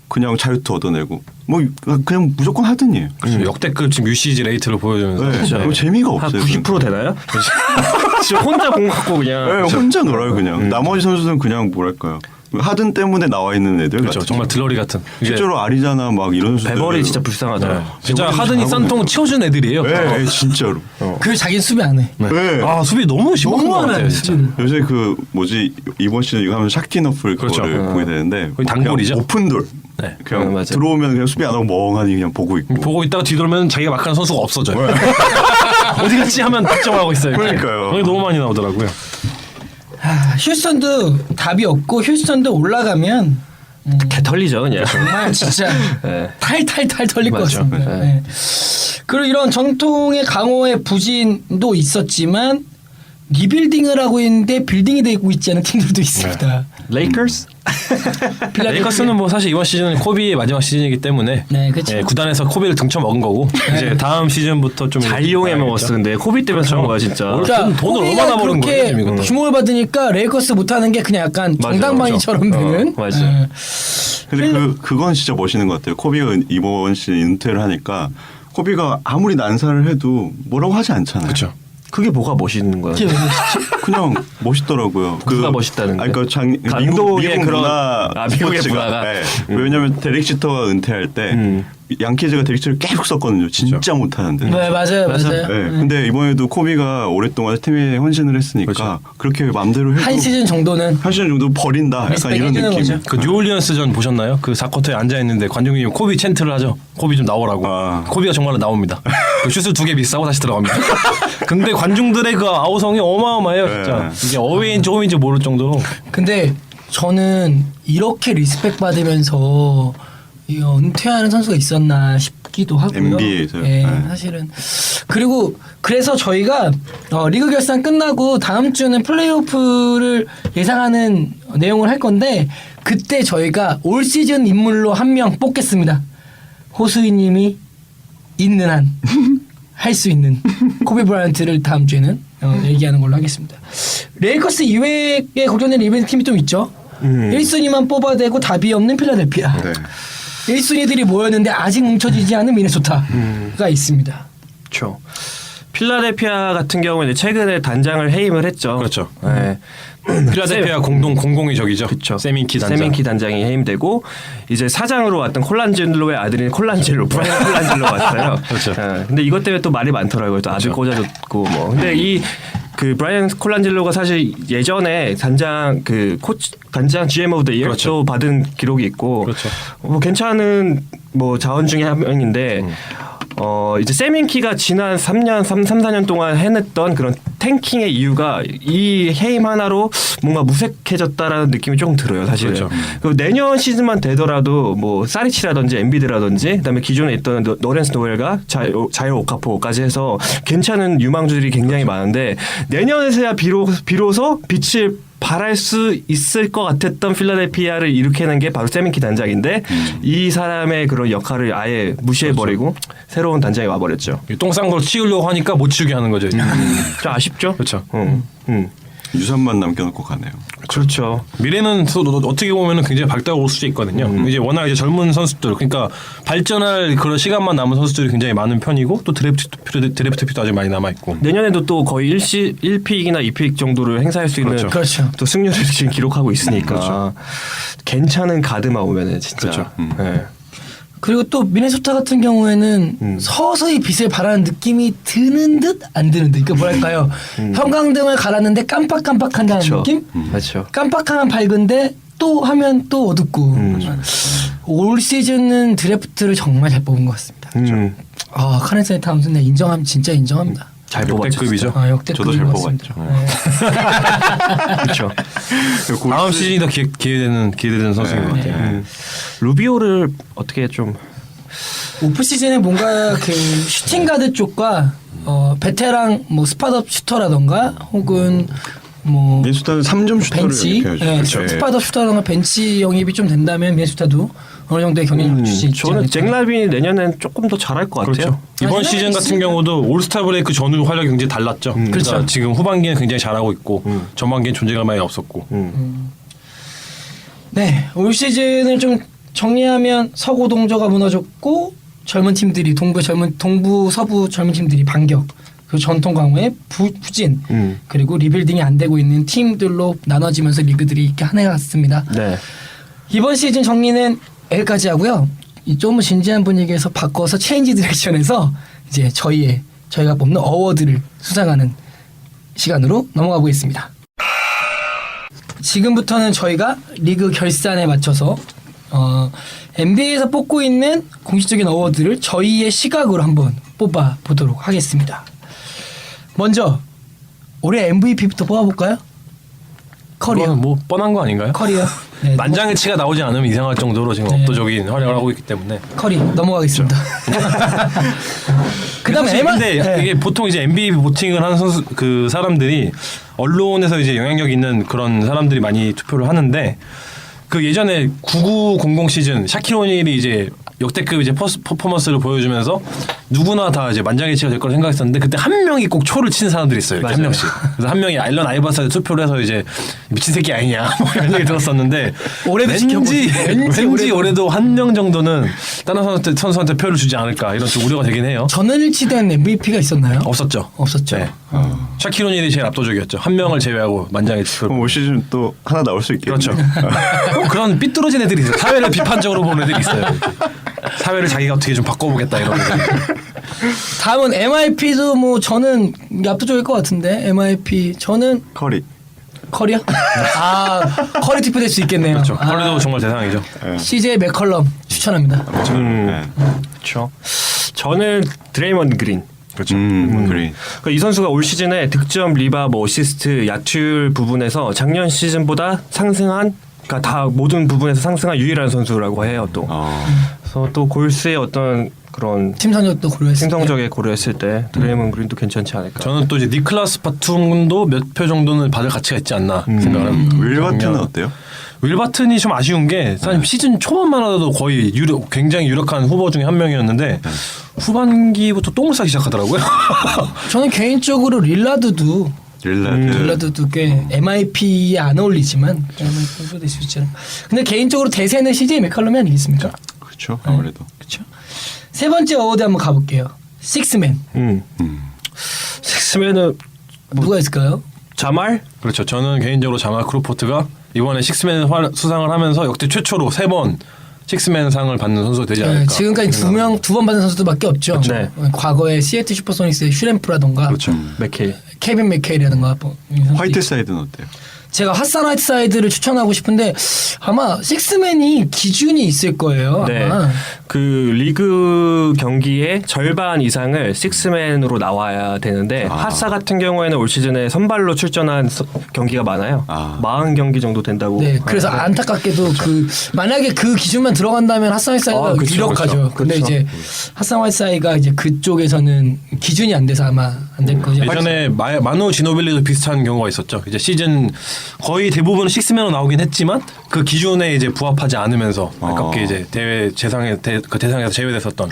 그냥 자유투 얻어내고 뭐 그냥 무조건 하든이에요. 그렇죠. 역대급 지금 UCG 레이트를 보여주면서 네, 진짜 뭐 재미가 한 없어요. 90% 되나요? 진짜 혼자 공 갖고 그냥. 네, 혼자 놀아요 그냥. 나머지 선수들은 그냥 뭐랄까요. 하든 때문에 나와 있는 애들. 그렇죠. 같은 정말 들러리 같은. 이게 실제로 아리자나 막 이런 선수들. 배벌이 진짜 불쌍하죠. 진짜 하든이 싼통 치워준 애들이에요. 네, 진짜로. 그리고 자기는 수비 안 해. 네. 아 수비 너무 심한 것 너무 안 같아요. 해. 진짜. 수비를. 요새 그 뭐지 이번 시즌 이거 하면 샥티너플 그렇죠. 그거를 보게 되는데 거의 단골이죠. 그냥 오픈돌. 네. 그냥 맞아요. 들어오면 그냥 수비 안 하고 멍하니 그냥 보고 있고. 보고 있다가 뒤돌면 자기가 막하는 선수가 없어져요. 어디 갔지 하면 득점하고 있어요. 이렇게. 그러니까요. 거기 너무 많이 나오더라고요. 휴스턴도 답이 없고 휴스턴도 올라가면 개 털리죠 그냥. 정말 진짜 네. 탈탈탈 털릴 것 맞죠. 같습니다. 네. 네. 그리고 이런 전통의 강호의 부진도 있었지만 리빌딩을 하고 있는데 빌딩이 되고 있지 않은 팀들도 있습니다. 레이커스? 레이커스는 뭐 사실 이번 시즌은 코비의 마지막 시즌이기 때문에 네, 그쵸. 구단에서 코비를 등쳐 먹은 거고 이제 다음 시즌부터 좀 잘 이용해 먹었어. 근데 코비 때문에 산 거야 진짜. 그러니까 돈을 얼마나 버는 거예요, 지금 이것도. 주목을 받으니까 레이커스 못하는 게 그냥 약간 맞아요, 정당방위처럼 맞아. 되는. 맞아. 네. 근데 그건 진짜 멋있는 것 같아요. 코비가 이번 시즌 은퇴를 하니까 코비가 아무리 난사를 해도 뭐라고 하지 않잖아요. 그렇죠. 그게 뭐가 멋있는 거야? 그게 왜 그러시지? 그냥 멋있더라고요. 누가 멋있다는데? 아니, 그러니까 감독의 미국 그런- 문화 미국의 스포츠가. 문화가? 네. 왜냐면 데릭 시터가 은퇴할 때 양키즈가 데릭 시터를 계속 썼거든요. 진짜 못하는데. 네, 맞아요. 네. 근데 이번에도 코비가 오랫동안 팀에 헌신을 했으니까 그렇죠. 그렇게 마음대로 해도 한 시즌 정도는 한 시즌 정도 버린다. 약간 이런 리스펙 해주는 느낌. 거죠. 그 뉴올리언스전 보셨나요? 그 4쿼터에 앉아 있는데 관중이 코비 챈트를 하죠. 코비 좀 나오라고. 아. 코비가 정말로 나옵니다. 그 슛을 2개 비싸고 다시 들어갑니다. 근데 관중들의 그 아우성이 어마어마해요, 진짜. 네. 이게 어웨이인지 홈인지 모를 정도로. 근데 저는 이렇게 리스펙 받으면서 이 은퇴하는 선수가 있었나 같기도 하고요. NBA에서요? 예, 네. 사실은 그리고 그래서 저희가 리그 결산 끝나고 다음 주는 플레이오프를 예상하는 내용을 할 건데 그때 저희가 올 시즌 인물로 한 명 뽑겠습니다. 호수이님이 있는 한 할 수 있는 코비 브라이언트를 다음 주에는 얘기하는 걸로 하겠습니다. 레이커스 이외에 걱정되는 이벤트 팀이 좀 있죠. 1순위만 뽑아대고 답이 없는 필라델피아. 네. 1순위들이 모였는데 아직 뭉쳐지지 않은 미네소타가 있습니다. 그렇죠. 필라델피아 같은 경우는 최근에 단장을 해임을 했죠. 그렇죠. 네. 필라델피아 공공의 적이죠. 그쵸. 세민키 단장. 세민키 단장이 해임되고 이제 사장으로 왔던 콜란젤로의 아들인 콜란젤로 브라이언 콜란젤로 왔어요. 그렇죠. 근데 이것 때문에 또 말이 많더라고요. 또 아들 꽂아줬고 뭐. 근데 이 그 브라이언 콜란젤로가 사실 예전에 단장 그 코치 단장 GM 오브 더 이어도 그렇죠. 받은 기록이 있고 그렇죠. 뭐 괜찮은 뭐 자원 중에 한 명인데 이제 세민키가 지난 3-4년 동안 해냈던 그런 탱킹의 이유가 이 해임 하나로 뭔가 무색해졌다라는 느낌이 조금 들어요, 사실은. 그렇죠. 그리고 내년 시즌만 되더라도 뭐 사리치라든지 엔비드라든지 그다음에 기존에 있던 노렌스 노엘과 자이오 오카포까지 해서 괜찮은 유망주들이 굉장히 많은데 내년에서야 비로소 빛을 발할 수 있을 것 같았던 필라델피아를 일으키는 게 바로 세민키 단장인데 이 사람의 그런 역할을 아예 무시해버리고 새로운 단장이 와버렸죠. 똥 싼 걸 치우려고 하니까 못 치우게 하는 거죠. 좀 아쉽죠? 그렇죠. 유산만 남겨놓고 가네요. 그렇죠. 미래는 어떻게 보면 굉장히 밝다고 볼 수 있거든요. 이제 워낙 이제 젊은 선수들, 그러니까 발전할 그런 시간만 남은 선수들이 굉장히 많은 편이고 또 드래프트 픽도 아직 많이 남아 있고. 내년에도 또 거의 1픽이나 2픽 정도를 행사할 수 있는 그렇죠. 또 승률을 지금 기록하고 있으니까 괜찮은 가드만 오면은 진짜. 그렇죠. 네. 그리고 또 미네소타 같은 경우에는 서서히 빛을 발하는 느낌이 드는 듯 안 드는 듯. 그러니까 뭐랄까요. 형광등을 갈았는데 깜빡깜빡한다는 그렇죠. 느낌? 그렇죠. 깜빡하면 밝은데 또 하면 또 어둡고. 올 시즌은 드래프트를 정말 잘 뽑은 것 같습니다. 카렌 타운슨 진짜 인정합니다. 잘 뽑았죠. 역대급이죠. 역대급인 저도 잘 것 같습니다. 그렇죠. 다음 시즌이 더 기대되는 선수인 것 같아요. 루비오를 어떻게 좀 오프 시즌에 뭔가 그 슈팅 가드 쪽과 베테랑 뭐 스팟업 슈터라던가 혹은 뭐 미네소타는 3점 슈터를 벤치, 영입해야죠. 네. 스팟업 슈터라던가 벤치 영입이 좀 된다면 미네소타도 어느 정도의 경쟁력 줄수 있지 저는 않을까. 잭라빈이 내년엔 조금 더 잘할 것 같아요. 그렇죠. 이번 아니, 시즌 같은 있습니다. 경우도 올스타 브레이크 전후 활약이 굉장히 달랐죠. 그러니까 그렇죠. 지금 후반기에는 굉장히 잘하고 있고 전반기엔 존재감이 없었고. 네, 올 시즌을 좀 정리하면 서구 동조가 무너졌고 젊은 팀들이 동부 서부 젊은 팀들이 반격. 그 전통 강호의 부진 그리고 리빌딩이 안 되고 있는 팀들로 나눠지면서 리그들이 이렇게 한 해 갔습니다. 네. 이번 시즌 정리는 여기까지 하고요. 좀 진지한 분위기에서 바꿔서 체인지 디렉션에서 이제 저희가 뽑는 어워드를 수상하는 시간으로 넘어가 보겠습니다. 지금부터는 저희가 리그 결산에 맞춰서 NBA에서 뽑고 있는 공식적인 어워드를 저희의 시각으로 한번 뽑아 보도록 하겠습니다. 먼저 올해 MVP부터 뽑아볼까요? 커리어. 그건 뭐 뻔한 거 아닌가요? 커리어. 네, 만장일치가 나오지 않으면 이상할 정도로 지금 네. 압도적인 활약을 하고 있기 때문에. 커리 넘어가겠습니다. 그다음에 사실 근데 네. 이게 보통 이제 NBA 보팅을 하는 선수 그 사람들이 언론에서 이제 영향력 있는 그런 사람들이 많이 투표를 하는데 그 예전에 9900 시즌 샤킬 오닐이 이제 역대급 이제 퍼포먼스를 보여주면서 누구나 다 이제 만장일치가 될 거라 생각했었는데 그때 한 명이 꼭 초를 치는 사람들이 있어요. 이렇게 한 명씩. 그래서 한 명이 앨런 아이버스한테 투표를 해서 이제 미친 새끼 아니냐 뭐 이런 얘기 들었었는데 올해도 왠지 올해도 한 명 정도는 다른 선수한테 표를 주지 않을까 이런 좀 우려가 되긴 해요. 전원일치된 MVP가 있었나요? 없었죠. 없었죠. 네. 샤킬 오닐이 제일 압도적이었죠. 한 명을 제외하고 만장일치. 그럼 올 시즌 또 하나 나올 수 있겠네요. 그렇죠. 그런 삐뚤어진 애들이 있어요. 사회를 비판적으로 보는 애들이 있어요. 사회를 자기가 어떻게 좀 바꿔보겠다 이런 거. 다음은 MIP도 뭐 저는 압도적일 것 같은데 MIP 저는 커리어? 커리 투표될 수 있겠네요. 그렇죠. 커리도 정말 대상이죠. CJ 맥컬럼 추천합니다. 그렇죠. 저는 드레이먼드 그린. 그렇죠. 그린. 그러니까 이 선수가 올 시즌에 득점, 리바, 뭐 어시스트, 야투율 부분에서 작년 시즌보다 상승한 그러니까 다 모든 부분에서 상승한 유일한 선수라고 해요 또. 그래서 또 골스의 어떤 그런 팀 성적도 고려했을 팀 때. 성적에 고려했을 때 드레이먼 그린도 괜찮지 않을까. 저는 또 이제 니클라스 바툼도 몇 표 정도는 받을 가치가 있지 않나 생각을 합니다. 윌 바튼은 어때요? 윌 바튼이 좀 아쉬운 게 사실 시즌 초반만 하더라도 거의 굉장히 유력한 후보 중에 한 명이었는데 후반기부터 똥을 싸기 시작하더라고요. 저는 개인적으로 릴라드도 릴라드도 꽤 MIP에 안 어울리지만 MIP 될수 있잖아요. 근데 개인적으로 대세는 CJ 맥컬럼이 아니겠습니까? 그렇죠. 아무래도. 그렇죠. 세 번째 어워드 한번 가볼게요. 식스맨 식스맨은 누가 있을까요? 자말? 그렇죠. 저는 개인적으로 자말 크로포트가 이번에 식스맨 수상을 하면서 역대 최초로 3번 식스맨 상을 받는 선수가 되지 않을까. 지금까지 두 번 받은 선수들밖에 없죠. 네. 과거에 시애틀 슈퍼소닉스의 슈램프라던가 그렇죠. 맥케이. 케빈 맥케이라던가 화이트 사이드는 어때요? 제가 핫산 화이트사이드를 추천하고 싶은데 아마 식스맨이 기준이 있을 거예요. 네. 아마. 그 리그 경기의 절반 이상을 식스맨으로 나와야 되는데 핫사 같은 경우에는 올 시즌에 선발로 출전한 경기가 많아요. 40경기 정도 된다고. 네, 그래서 안타깝게도 만약에 그 기준만 들어간다면 핫산 화이트사이드가 그쵸, 유력하죠. 그쵸. 근데 그쵸. 이제 핫산 화이트사이드가 이제 그쪽에서는 기준이 안 돼서 아마 안 될 거죠. 예전에 마누 지노빌리도 비슷한 경우가 있었죠. 이제 시즌 거의 대부분 식스맨으로 나오긴 했지만 그 기준에 이제 부합하지 않으면서 아깝게 이제 그 대상에서 제외됐었던.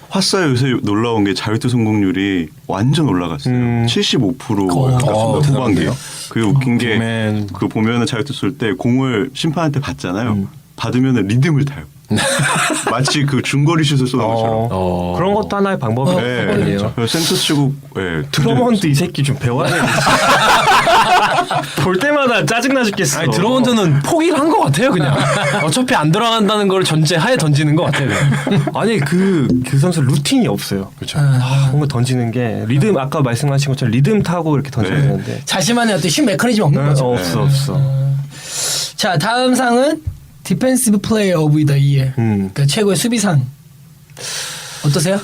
화사 요새 놀라운 게 자유투 성공률이 완전 올라갔어요. 75%가 갔습니다. 후반기. 대단한데요? 그게 웃긴 게 보면. 그 보면은 자유투 쏠 때 공을 심판한테 받잖아요. 받으면은 리듬을 타요. 마치 그 중거리 슛을 쏘는 것처럼. 그런 것도 하나의 방법이에요. 네, 센터 치고 드러먼드 이 새끼 좀 배워야 돼. 볼 때마다 짜증나 죽겠어. 아니 드러먼드는 포기를 한 것 같아요 그냥. 어차피 안 들어간다는 걸 전제하에 던지는 것 같아요. 그냥. 아니 그 선수 루틴이 없어요. 그렇죠. 뭔가 던지는 게 리듬 아까 말씀하신 것처럼 리듬 타고 이렇게 던져야 네. 되는데 자신만의 어떤 슛 메커니즘 없는 거죠. 없어. 자, 다음 상은 디펜시브 플레이어 오브 더 이어. 그러니까 최고의 수비상. 어떠세요?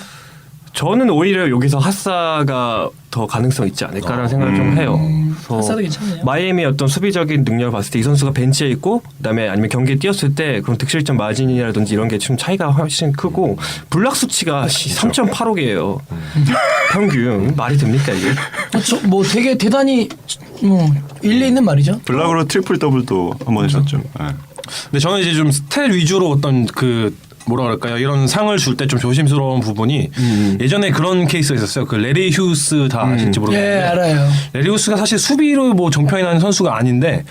저는 오히려 여기서 핫사가 더 가능성 있지 않을까라는 생각을 좀 해요. 그래서 핫사도 괜찮네요. 마이애미 어떤 수비적인 능력을 봤을 때 이 선수가 벤치에 있고 그다음에 아니면 경기에 뛰었을 때 그런 득실점 마진이라든지 이런 게 좀 차이가 훨씬 크고 블락 수치가 3.85개예요. 평균 말이 됩니까 이게? 뭐 되게 대단히 일리 있는 말이죠. 블락으로 트리플 더블도 한번 했었죠. 네. 근데 저는 이제 좀 스탯 위주로 어떤 뭐라 그럴까요? 이런 상을 줄 때 좀 조심스러운 부분이 예전에 그런 케이스가 있었어요. 그 레리 휴스 다 아실지 모르겠는데. 예, 알아요. 레리 휴스가 사실 수비로 뭐 정평이 나는 선수가 아닌데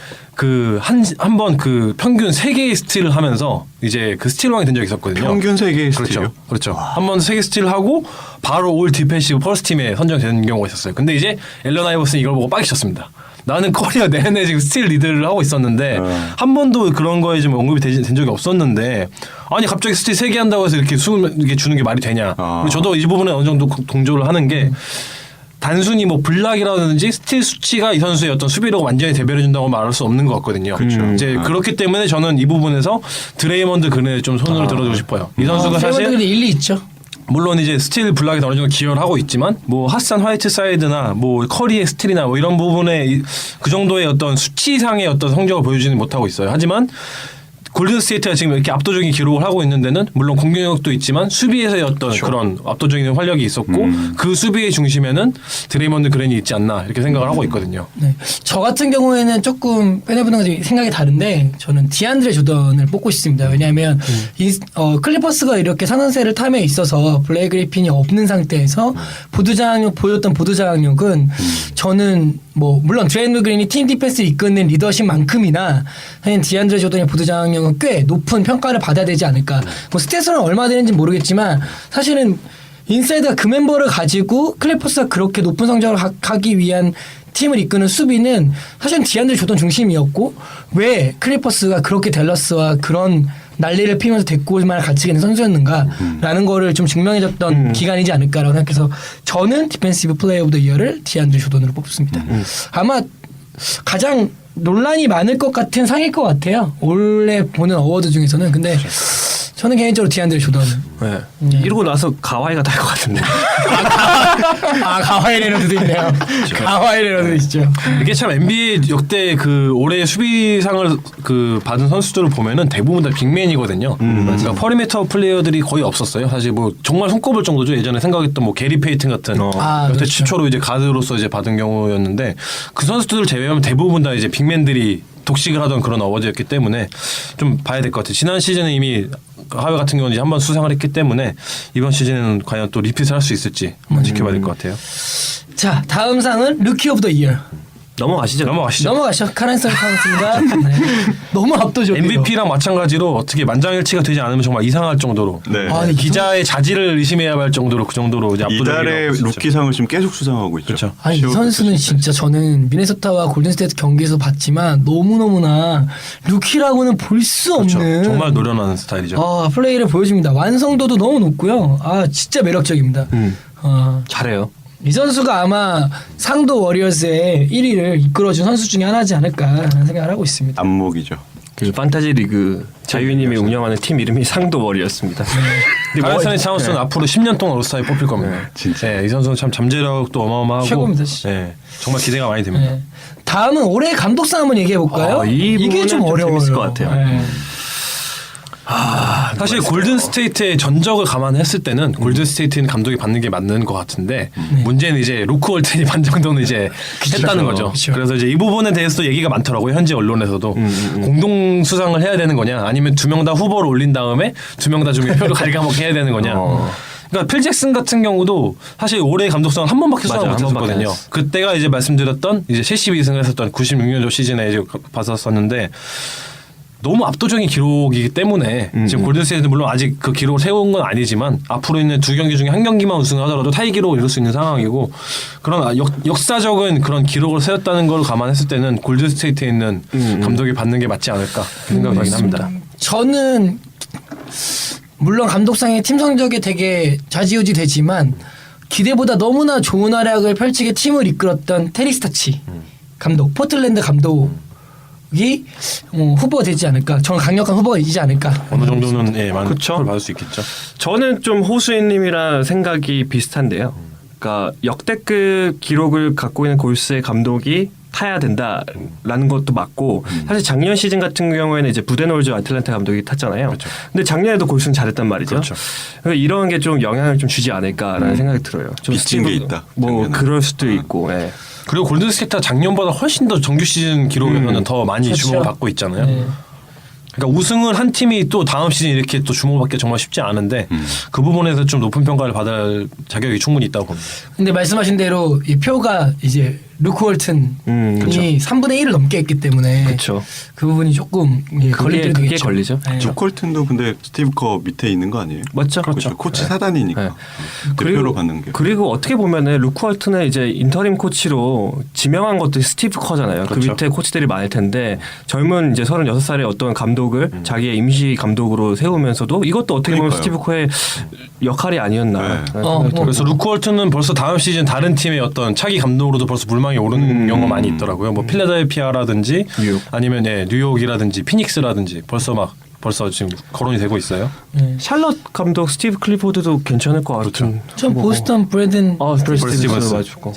한 번 그 평균 3개의 스틸을 하면서 이제 그 스틸왕이 된 적이 있었거든요. 평균 3개의 스틸이요? 그렇죠. 한 번 3개 스틸을 하고 바로 올 디펜시브 퍼스트 팀에 선정된 경우가 있었어요. 근데 이제 앨런 아이버슨이 이걸 보고 빠기쳤습니다. 나는 커리어 내내 지금 스틸 리드를 하고 있었는데 한 번도 그런 거에 좀 언급이 된 적이 없었는데 아니 갑자기 스틸 3개 한다고 해서 이렇게 이렇게 주는 게 말이 되냐. 그리고 저도 이 부분에 어느 정도 동조를 하는 게 단순히 뭐 블락이라든지 스틸 수치가 이 선수의 어떤 수비력을 완전히 대변해 준다고 말할 수 없는 것 같거든요. 이제 그렇기 때문에 저는 이 부분에서 드레이먼드 그린에 좀 손을 들어주고 싶어요. 이 선수가 사실 일리 있죠. 물론 이제 스틸 블락에 어느 정도 기여를 하고 있지만 뭐 핫산 화이트사이드나 뭐 커리의 스틸이나 뭐 이런 부분에 그 정도의 어떤 수치상의 어떤 성적을 보여주지는 못하고 있어요. 하지만 골든스테이트가 지금 이렇게 압도적인 기록을 하고 있는 데는 물론 공격력도 있지만 수비에서의 어떤 그런 압도적인 활력이 있었고 그 수비의 중심에는 드레이먼드 그린이 있지 않나 이렇게 생각을 하고 있거든요. 네. 저 같은 경우에는 조금 빼내보는 건 생각이 다른데 저는 디안드레 조던을 뽑고 싶습니다. 왜냐하면 클리퍼스가 이렇게 상승세를 탐에 있어서 블레이 그리핀이 없는 상태에서 보였던 보드 장악력은 저는 뭐 물론 드레이먼드 그린이 팀 디펜스를 이끄는 리더십만큼이나 사실 디안드레 조던의 보드 장악력은 꽤 높은 평가를 받아야 되지 않을까. 뭐 스탯으로는 얼마 되는지 모르겠지만 사실은 인사이드가 그 멤버를 가지고 클리퍼스가 그렇게 높은 성적을 하기 위한 팀을 이끄는 수비는 사실은 디안드레 조던 중심이었고 왜 클리퍼스가 그렇게 댈러스와 그런 난리를 피면서 데리고 올 만한 가치가 있는 선수였는가라는 거를 좀 증명해줬던 기간이지 않을까라고 생각해서 저는 디펜시브 플레이 오브 더 이어를 디안드레 조던으로 뽑습니다. 아마 가장 논란이 많을 것 같은 상일 것 같아요. 올해 보는 어워드 중에서는. 근데 저는 개인적으로 디안드레 조던. 네. 이러고 나서 가와이가 될 것 같은데. 가와이 레너드도 있네요. 가와이 레너드 있죠. 이게 참 NBA 역대 그 올해 수비상을 그 받은 선수들을 보면은 대부분 다 빅맨이거든요. 그러니까 퍼리미터 플레이어들이 거의 없었어요. 사실 뭐 정말 손꼽을 정도죠. 예전에 생각했던 뭐 게리 페이튼 같은 아, 역대 그렇죠. 최초로 이제 가드로서 이제 받은 경우였는데 그 선수들을 제외하면 대부분 다 이제 빅맨들이 독식을 하던 그런 어워즈였기 때문에 좀 봐야 될 것 같아요. 지난 시즌에 이미 하회 같은 경우는 이제 한번 수상을 했기 때문에 이번 시즌에는 과연 또 리핏을 할 수 있을지 한번 지켜봐야 될 것 같아요. 자, 다음 상은 루키 오브 더 이어. 넘어가시죠. 넘어가시죠. 카렌스 카운트입니다. 네. 너무 압도적이에요. MVP랑 마찬가지로 어떻게 만장일치가 되지 않으면 정말 이상할 정도로 네. 아, 네. 기자의 자질을 의심해야 할 정도로 그 정도로 이제 압도적이라고 이달의 할 수 있죠. 루키상을 지금 계속 수상하고 있죠. 그렇죠. 아니 이 선수는 진짜 저는 미네소타와 골든스테이트 경기에서 봤지만 너무너무나 루키라고는 볼 수 그렇죠. 없는 정말 노련한 스타일이죠. 플레이를 보여줍니다. 완성도도 너무 높고요. 진짜 매력적입니다. 잘해요. 이 선수가 아마 상도 워리어스의 1위를 이끌어준 선수 중에 하나지 않을까라는 생각을 하고 있습니다. 안목이죠. 그 판타지 리그 자유님이 운영하는 팀 이름이 상도 워리어스입니다. 카렌스 타운스는 앞으로 10년 동안 올스타에 뽑힐 겁니다. 진짜. 네, 이 선수는 참 잠재력도 어마어마하고 최고입니다, 진짜. 네, 정말 기대가 많이 됩니다. 네. 다음은 올해 감독상 한번 얘기해 볼까요? 이 이게 부분은 좀 좀 어려워요. 재밌을 것 같아요. 네. 사실 골든 스테이트의 전적을 감안했을 때는 골든 스테이트는 감독이 받는 게 맞는 것 같은데 문제는 이제 루크 월튼이 반 정도는 이제 했다는 거죠. 그쵸. 그래서 이제 이 부분에 대해서도 얘기가 많더라고요. 현지 언론에서도 공동 수상을 해야 되는 거냐, 아니면 두 명 다 후보를 올린 다음에 두 명 다 좀 표를 갉아먹게 해야 되는 거냐. 그러니까 필 잭슨 같은 경우도 사실 올해 감독상을 한 번밖에 수상 맞아, 한 번밖에 못했었거든요. 안 했어. 그때가 이제 말씀드렸던 이제 72승을 했었던 96년도 시즌에 이제 봤었었는데. 너무 압도적인 기록이기 때문에 지금 골든스테이트는 물론 아직 그 기록을 세운 건 아니지만 앞으로 있는 두 경기 중에 한 경기만 우승하더라도 타이 기록을 이룰 수 있는 상황이고 그런 역사적인 그런 기록을 세웠다는 걸 감안했을 때는 골든스테이트에 있는 감독이 받는 게 맞지 않을까 생각이 들긴 합니다. 저는 물론 감독상의 팀 성적에 되게 좌지우지 되지만 기대보다 너무나 좋은 활약을 펼치게 팀을 이끌었던 테리 스타치 감독, 포틀랜드 감독이 후보가 되지 않을까. 저는 강력한 후보가 되지 않을까. 어느 정도는 많은 그쵸. 표를 받을 수 있겠죠. 저는 좀 호수인님이랑 생각이 비슷한데요. 그러니까 역대급 기록을 갖고 있는 골스의 감독이 타야 된다라는 것도 맞고 사실 작년 시즌 같은 경우에는 이제 부데놀즈 아틀란타 감독이 탔잖아요. 그렇죠. 근데 작년에도 골스는 잘했단 말이죠. 그렇죠. 그러니까 이런 게 좀 영향을 좀 주지 않을까라는 생각이 들어요. 좀 빚진 게 있다, 뭐 작년에. 그럴 수도 있고. 예. 그리고 골든스테이트가 작년보다 훨씬 더 정규 시즌 기록에서는 더 많이 그렇죠. 주목을 받고 있잖아요. 네. 그러니까 우승을 한 팀이 또 다음 시즌 이렇게 또 주목받기 정말 쉽지 않은데 그 부분에서 좀 높은 평가를 받을 자격이 충분히 있다고 봅니다. 근데 말씀하신 대로 이 표가 이제 루크 월튼이 그렇죠. 3분의 1을 넘게 했기 때문에 그렇죠. 그 부분이 조금 걸릴 때도 그게 있겠죠. 걸리죠. 네. 조컬튼도 근데 스티브 커 밑에 있는 거 아니에요? 맞죠. 그렇죠. 코치 사단이니까 네. 대표로 받는 게. 그리고 어떻게 보면은 루크 월튼은 이제 인터림 코치로 지명한 것도 스티브 커잖아요. 그 그렇죠. 밑에 코치들이 많을 텐데 젊은 이제 36살의 어떤 감독을 자기의 임시 감독으로 세우면서도 이것도 어떻게 보면 그러니까요. 스티브 커의 역할이 아니었나. 네. 라는 생각이 뭐. 들어요. 그래서 루크 월튼은 벌써 다음 시즌 다른 팀의 어떤 차기 감독으로도 벌써 물망에 오르는 경우가 많이 있더라고요. 뭐 필라델피아라든지 뉴욕. 아니면 뉴욕이라든지 피닉스라든지 벌써 지금 거론이 되고 있어요. 샬럿 감독 스티브 클리포드도 괜찮을 것 같은. 전 보스턴 브래든 브래드 스티븐스. 맞고.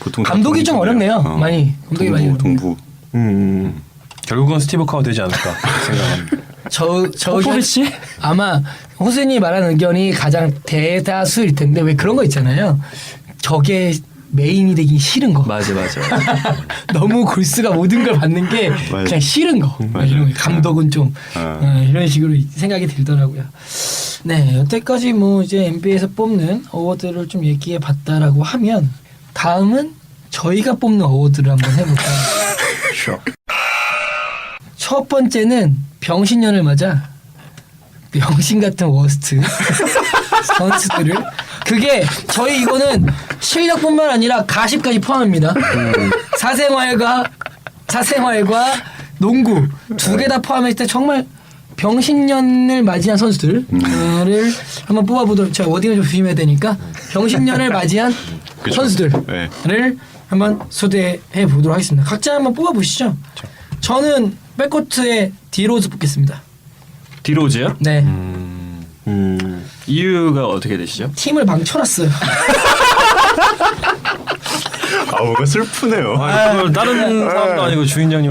보통 다 감독이 좀 동부네요. 어렵네요. 많이 감독이 많이 어렵네요. 동부. 결국은 스티브 커가 되지 않을까 생각합니다. 포포비치? 아마 호수님이 말하는 의견이 가장 대다수일 텐데 왜 그런 거 있잖아요. 저게 메인이 되기 싫은 거. 맞아. 너무 골스가 모든 걸 받는 게 맞아요. 그냥 싫은 거. 이런 거. 감독은 좀 이런 식으로 생각이 들더라고요. 네, 여태까지 뭐 이제 NBA에서 뽑는 어워드를 좀 얘기해 봤다라고 하면 다음은 저희가 뽑는 어워드를 한번 해볼까요? 첫 번째는 병신년을 맞아 병신 같은 워스트 선수들을 그게 저희 이거는 실력뿐만 아니라 가십까지 포함합니다. 사생활과 농구 두 개 다 포함했을 때 정말 병신년을 맞이한 선수들을 한번 뽑아보도록 제가 워딩을 좀 조심해야 되니까 병신년을 맞이한 그쵸. 선수들을 네. 한번 소개해 보도록 하겠습니다. 각자 한번 뽑아보시죠. 저는 백코트에 디로즈 뽑겠습니다. 디로즈요? 네. 이유가 어떻게 되시죠? 팀을 망쳐놨어요. 아 뭔가 슬프네요. 그걸 다른 사람도 아니고 주인장님.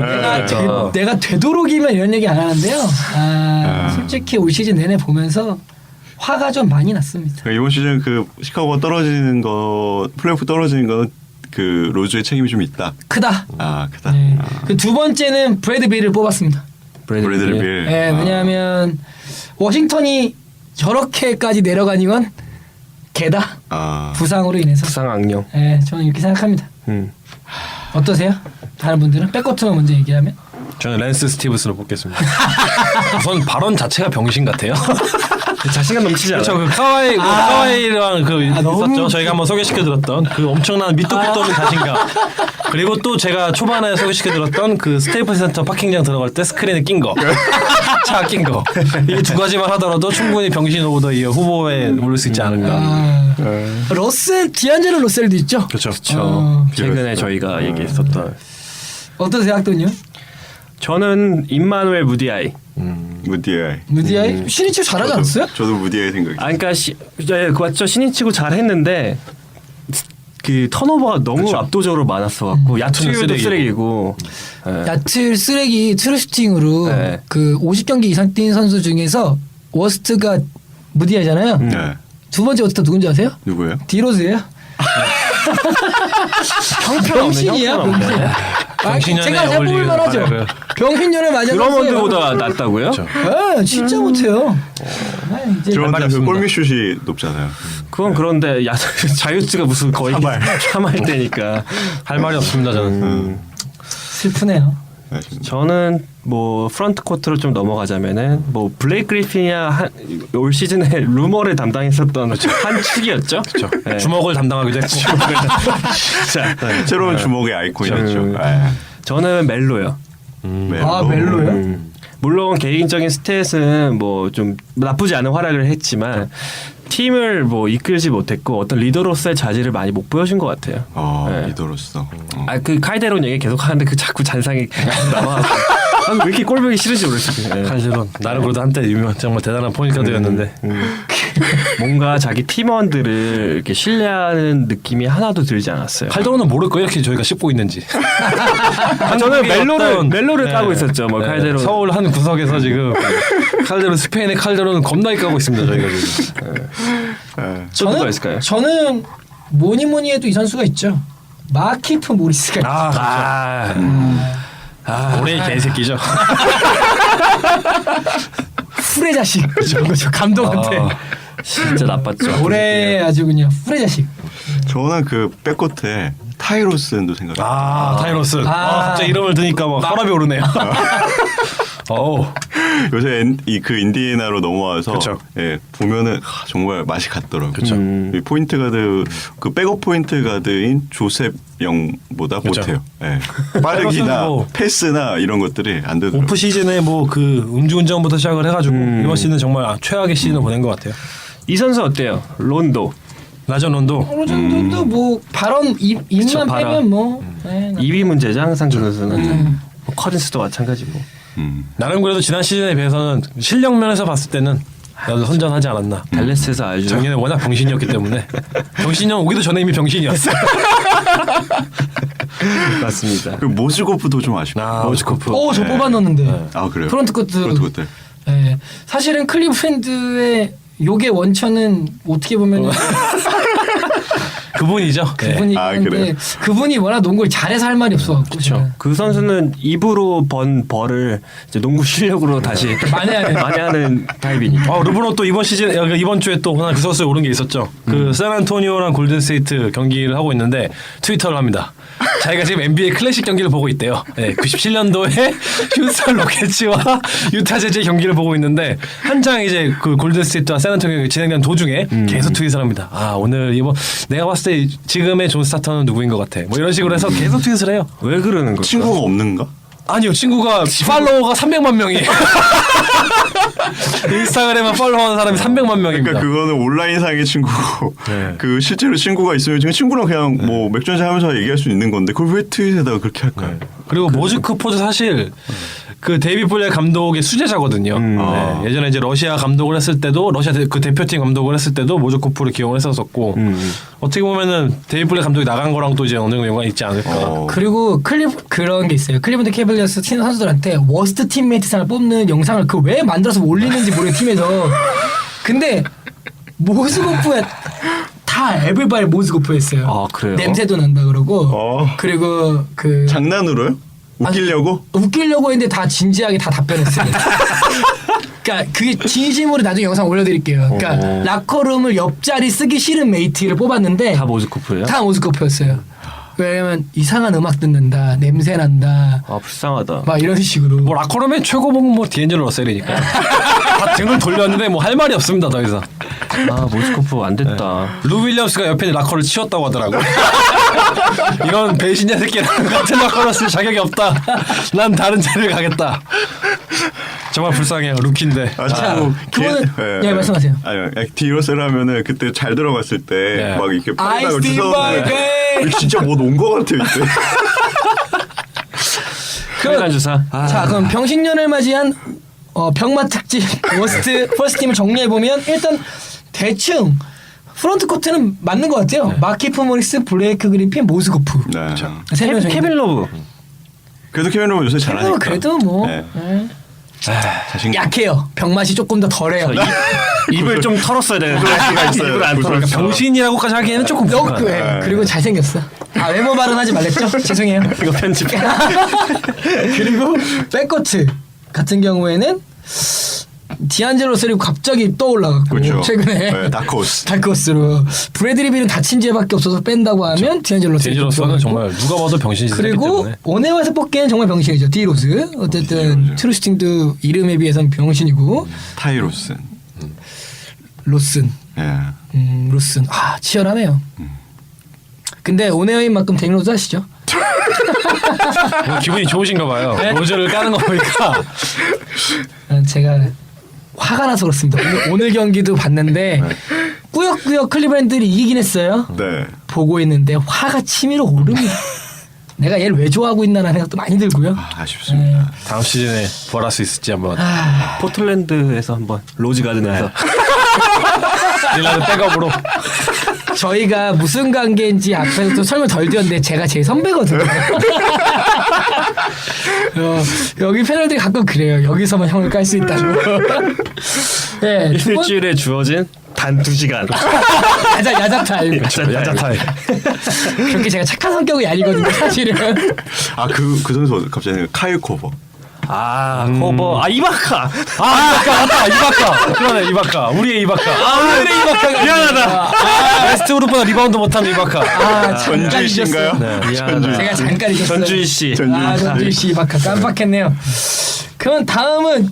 내가 되도록이면 이런 얘기 안 하는데요. 솔직히 올 시즌 내내 보면서 화가 좀 많이 났습니다. 그러니까 이번 시즌 그 시카고가 떨어지는 거 플레이오프 떨어지는 거는 그 로즈의 책임이 좀 있다. 크다. 아 크다. 네. 아. 그 두 번째는 브래드 빌을 뽑았습니다. 브래들리 빌. 네, 아. 왜냐하면 워싱턴이 저렇게까지 내려가는 건 개다. 아. 부상으로 인해서. 부상 악령. 네, 저는 이렇게 생각합니다. 어떠세요? 다른 분들은 백코트만 먼저 얘기하면? 저는 랜스 스티브스를 뽑겠습니다. 우선 발언 자체가 병신 같아요. 자신감 넘치지 않아요? 그렇죠. 그 카와이랑 그 너무 있었죠. 저희가 한번 소개시켜드렸던 그 엄청난 밑도 끝도 없는 자신감. 그리고 또 제가 초반에 소개시켜드렸던 그 스테이플 센터 파킹장 들어갈 때 스크린에 낀 거, 차 낀 거. 이 두 가지만 하더라도 충분히 병신 오브 더 이어 후보에 오를 수 있지 않을까. 러셀, 디안젤로 러셀도 있죠? 그렇죠. 최근에 저희가 얘기했었던. 어떠세요, 학도님? 저는 임마누엘 무디아이. 무디아이. 무디아이? 신이치 잘하지 않았어요? 저도 무디아이 생각이. 아, 그러니까 그 맞죠. 신인 치고 잘했는데 그 턴오버가 너무 그쵸. 압도적으로 많았어갖고 야투율도 쓰레기고. 예. 야틀 쓰레기 트루슈팅으로 네. 그 50경기 이상 뛴 선수 중에서 워스트가 무디아잖아요. 네. 두 번째 워스트 누군지 아세요? 누구예요? 디로즈예요. 병신이야, 형편없네. 병신. 병신년에 제가 해볼 어울리는 만하죠. 말을. 병신년을 맞았어요. 드러먼드보다 낫다고요? 네, 진짜 못해요. 이제 드론드 없습니다. 골밑슛이 높잖아요. 그건 그런데 자유투가 무슨 거의 3할 때니까. 할 말이 없습니다. 저는. 슬프네요. 저는 뭐 프런트 코트로 좀 넘어가자면은 뭐 블레이크 그리핀이야 올 시즌에 루머를 담당했었던 한 축이었죠. 그렇죠. 네. 주먹을 담당하기도 했고. 자, 새로운 주목의 아이콘이었죠. 음. 아, 저는 멜로요. 아, 멜로요? 물론 개인적인 스탯은 뭐 좀 나쁘지 않은 활약을 했지만 팀을 뭐 이끌지 못했고 어떤 리더로서의 자질을 많이 못 보여준 것 같아요. 네. 리더로서. 아 그 칼데론 얘기 계속 하는데 그 자꾸 잔상이 남아. 왜 이렇게 꼴보기 싫은지 모르겠어요. 네. 칼제론 나는 그래도 한때 유명 정말 대단한 포인트가드였는데 뭔가 자기 팀원들을 이렇게 신뢰하는 느낌이 하나도 들지 않았어요. 칼제론은 모를 거예요. 이렇게 저희가 씹고 있는지. 저는 어떤- 멜로를 네. 까고 있었죠. 뭐 네. 칼데론. 서울 한 구석에서 지금 칼제론 스페인의 칼제론을 겁나게 까고 있습니다. 저희가 지금. 또 누가 있을까요? 저는 뭐니 해도 이 선수가 있죠. 마키프 모리스가 있죠. 올해 개새끼죠. 풀의 자식. 저 감독한테. 진짜 나빴죠. 올해 아주 그냥 풀의 자식. 저는 그 백코트에 타이로슨도 생각해요. 타이로스. 아. 갑자기 이름을 드니까 막 혈압이 오르네요. 어우. 요새 그 인디애나로 넘어와서 그쵸. 예, 보면은 정말 맛이 갔더라고요. 그쵸. 이 포인트 가드 그 백업 포인트 가드인 조셉 영보다 그쵸. 못해요. 예. 빠르기나 뭐 패스나 이런 것들이 안 되더라고요. 오프 시즌에 뭐 그 음주운전부터 시작을 해가지고 이번 시즌 정말 최악의 시즌을 보낸 것 같아요. 이 선수 어때요? 론도. 라전 론도. 어느 정도도 뭐 발언 입만 발언. 빼면 뭐. 네, 2위 문제죠. 항상 그 선수는. 뭐 커린스도 마찬가지고. 나름 그래도 지난 시즌에 비해서는 실력 면에서 봤을 때는 나도 선전하지 않았나. 달레스에서 아주 작년에 워낙 병신이었기 때문에 병신형 오기도 전에 이미 병신이었어. 맞습니다. 그 모즈고프도 좀 아쉽고. 모즈코프. 저 뽑아놨는데. 아 그래요? 프론트 코트. 네. 사실은 클리브랜드의 욕의 원천은 어떻게 보면 그분이죠. 그분이긴 아, 한데 그래요? 그분이 워낙 농구를 잘해서 할 말이 없어갖고. 그쵸. 그 선수는 입으로 번 벌을 이제 농구 실력으로 다시 만회하는 타입이니까. 르브론 또 이번 시즌 이번 주에 또 하나 그 선수에 오른 게 있었죠. 그 샌안토니오랑 골든스테이트 경기를 하고 있는데 트위터를 합니다. 자기가 지금 NBA 클래식 경기를 보고 있대요. 네, 97년도에 휴스턴 로켓츠와 유타 재즈 경기를 보고 있는데 한창 이제 그 골든스테이트와 샌안토니오 진행된 도중에 계속 트윗을 합니다. 오늘 이번 내가 봤을 때 지금의 존 스타터는 누구인 것 같아. 뭐 이런 식으로 해서 계속 트윗을 해요. 왜 그러는 걸까? 친구가 없는가? 아니요, 친구가 팔로워가 300만 명이에요. 인스타그램에 팔로우하는 사람이 300만 명입니다. 그러니까 그거는 온라인상의 친구고 네. 그 실제로 친구가 있으면 지금 친구랑 그냥 뭐 맥주 한잔 하면서 얘기할 수 있는 건데 그걸 왜 트윗에다가 그렇게 할까요? 그리고 모즈크포도 사실 그 데이비 볼레 감독의 수제자거든요. 네, 예전에 이제 러시아 감독을 했을 때도 러시아 그 대표팀 감독을 했을 때도 모조코프를 기용을 했었었고 어떻게 보면은 데이비 볼레 감독이 나간 거랑 또 이제 어느 정도 연관이 있지 않을까. 그리고 그런 게 있어요. 클리브랜드 캐벌리어스 팀 선수들한테 워스트 팀메이트상을 뽑는 영상을 그 왜 만들어서 올리는지 모르는 팀에서 근데 모스고프에 다 에브리바디 모스고프였어요. 아, 그래요? 냄새도 난다 그러고 그리고 그 장난으로요? 웃기려고? 웃기려고 했는데 다 진지하게 다 답변했어요. 그러니까 그게 진심으로 나중에 영상 올려드릴게요. 그러니까 라커룸을 옆자리 쓰기 싫은 메이트를 뽑았는데 다 모스코프예요? 다 모스코프였어요. 왜냐면 이상한 음악 듣는다, 냄새 난다, 아 불쌍하다. 막 이런 식으로. 뭐 라커룸의 최고봉은 뭐 디엔젤로 러셀이니까 다 등을 돌렸는데 뭐 할 말이 없습니다 더 이상. 아 모스코프 안 됐다. 루 윌리엄스가 옆에 있는 라커를 치웠다고 하더라고. 이런 배신자 새끼랑 같은 라커를 쓸 자격이 없다. 난 다른 자리를 가겠다. 정말 불쌍해요. 루키인데. 그거는 예, 말씀하세요. 아니요, 디로셀 하면은 그때 잘 들어갔을 때 네. 막 이렇게 I 팔다가 still my 주워. babe. 진짜 뭐 논 거 같아 이때. 빨간 주사. 자, 그럼 병신년을 맞이한 병마 특집 워스트 퍼스트 팀을 정리해 보면 일단 대충 프론트 코트는 맞는 것 같아요. 마키프 모리스, 블레이크 그리핀, 모스고프. 네. 세 명 정도. 케빈 러브. 그래도 케빈 로브 요새 잘하니까. 그래도 뭐 네. 예. 자신. 약해요. 병맛이 조금 더 덜해요. 입을 좀 털었어야 되는데 구설수가 있어요. 입을 안 구설수. 털었어. 병신이라고까지 하기에는 조금 너, 부족하네. 예. 그리고 잘생겼어. 아 외모 발언하지 말랬죠? 죄송해요. 이거 편집. 그리고 백코트 같은 경우에는 디안젤로 세리고 갑자기 떠올라갔고 그렇죠. 최근에 네, 다크호스. 다크호스로 브래드리 빌은 다친 죄밖에 없어서 뺀다고 하면 디안젤로 세리 디엔젤로스는 정말 누가 봐도 병신이 새끼 그리고 때문에. 오네와에서 뽑기에는 정말 병신이죠. 디로즈 어쨌든 트루스팅도 이름에 비해서는 병신이고 타이로슨. 로슨 예. 로슨 치열하네요. 근데 오네와인 만큼 데미로즈 하시죠? 뭐 기분이 좋으신가 봐요. 네? 로즈를 까는 거 보니까. 제가 화가 나서 그렇습니다. 오늘 경기도 봤는데 꾸역꾸역 클리브랜드들이 이기긴 했어요. 네. 보고 있는데 화가 치밀어 오릅니다. 내가 얘를 왜 좋아하고 있나라는 생각도 많이 들고요. 아쉽습니다. 다음 시즌에 부활할 수 있을지 한번. 포틀랜드에서 한번 로즈 가든에서 릴라드 백업으로. 저희가 무슨 관계인지 앞에서 또 설명 덜 드렸는데 제가 제 선배거든요. 여기 패널들이 가끔 그래요. 여기서만 형을 깔 수 있다고. 네, 일주일에 주어진 단 2시간. 야자 타임. 야자 타임. 그렇게 제가 착한 성격이 아니거든요, 사실은. 그 선수 갑자기 생각- 카일 코버. 커버. 이바카. 이바카 맞다. 이바카. 그러네 이바카. 우리의 이바카. 우리의 이바카가 미안하다. 웨스트브룩보다 리바운드 못한 이바카. 전주희 씨인가요? 미안하다. 제가 잠깐 잊었어요. 전주희 씨. 전주희 씨 이바카 깜빡했네요. 그럼 다음은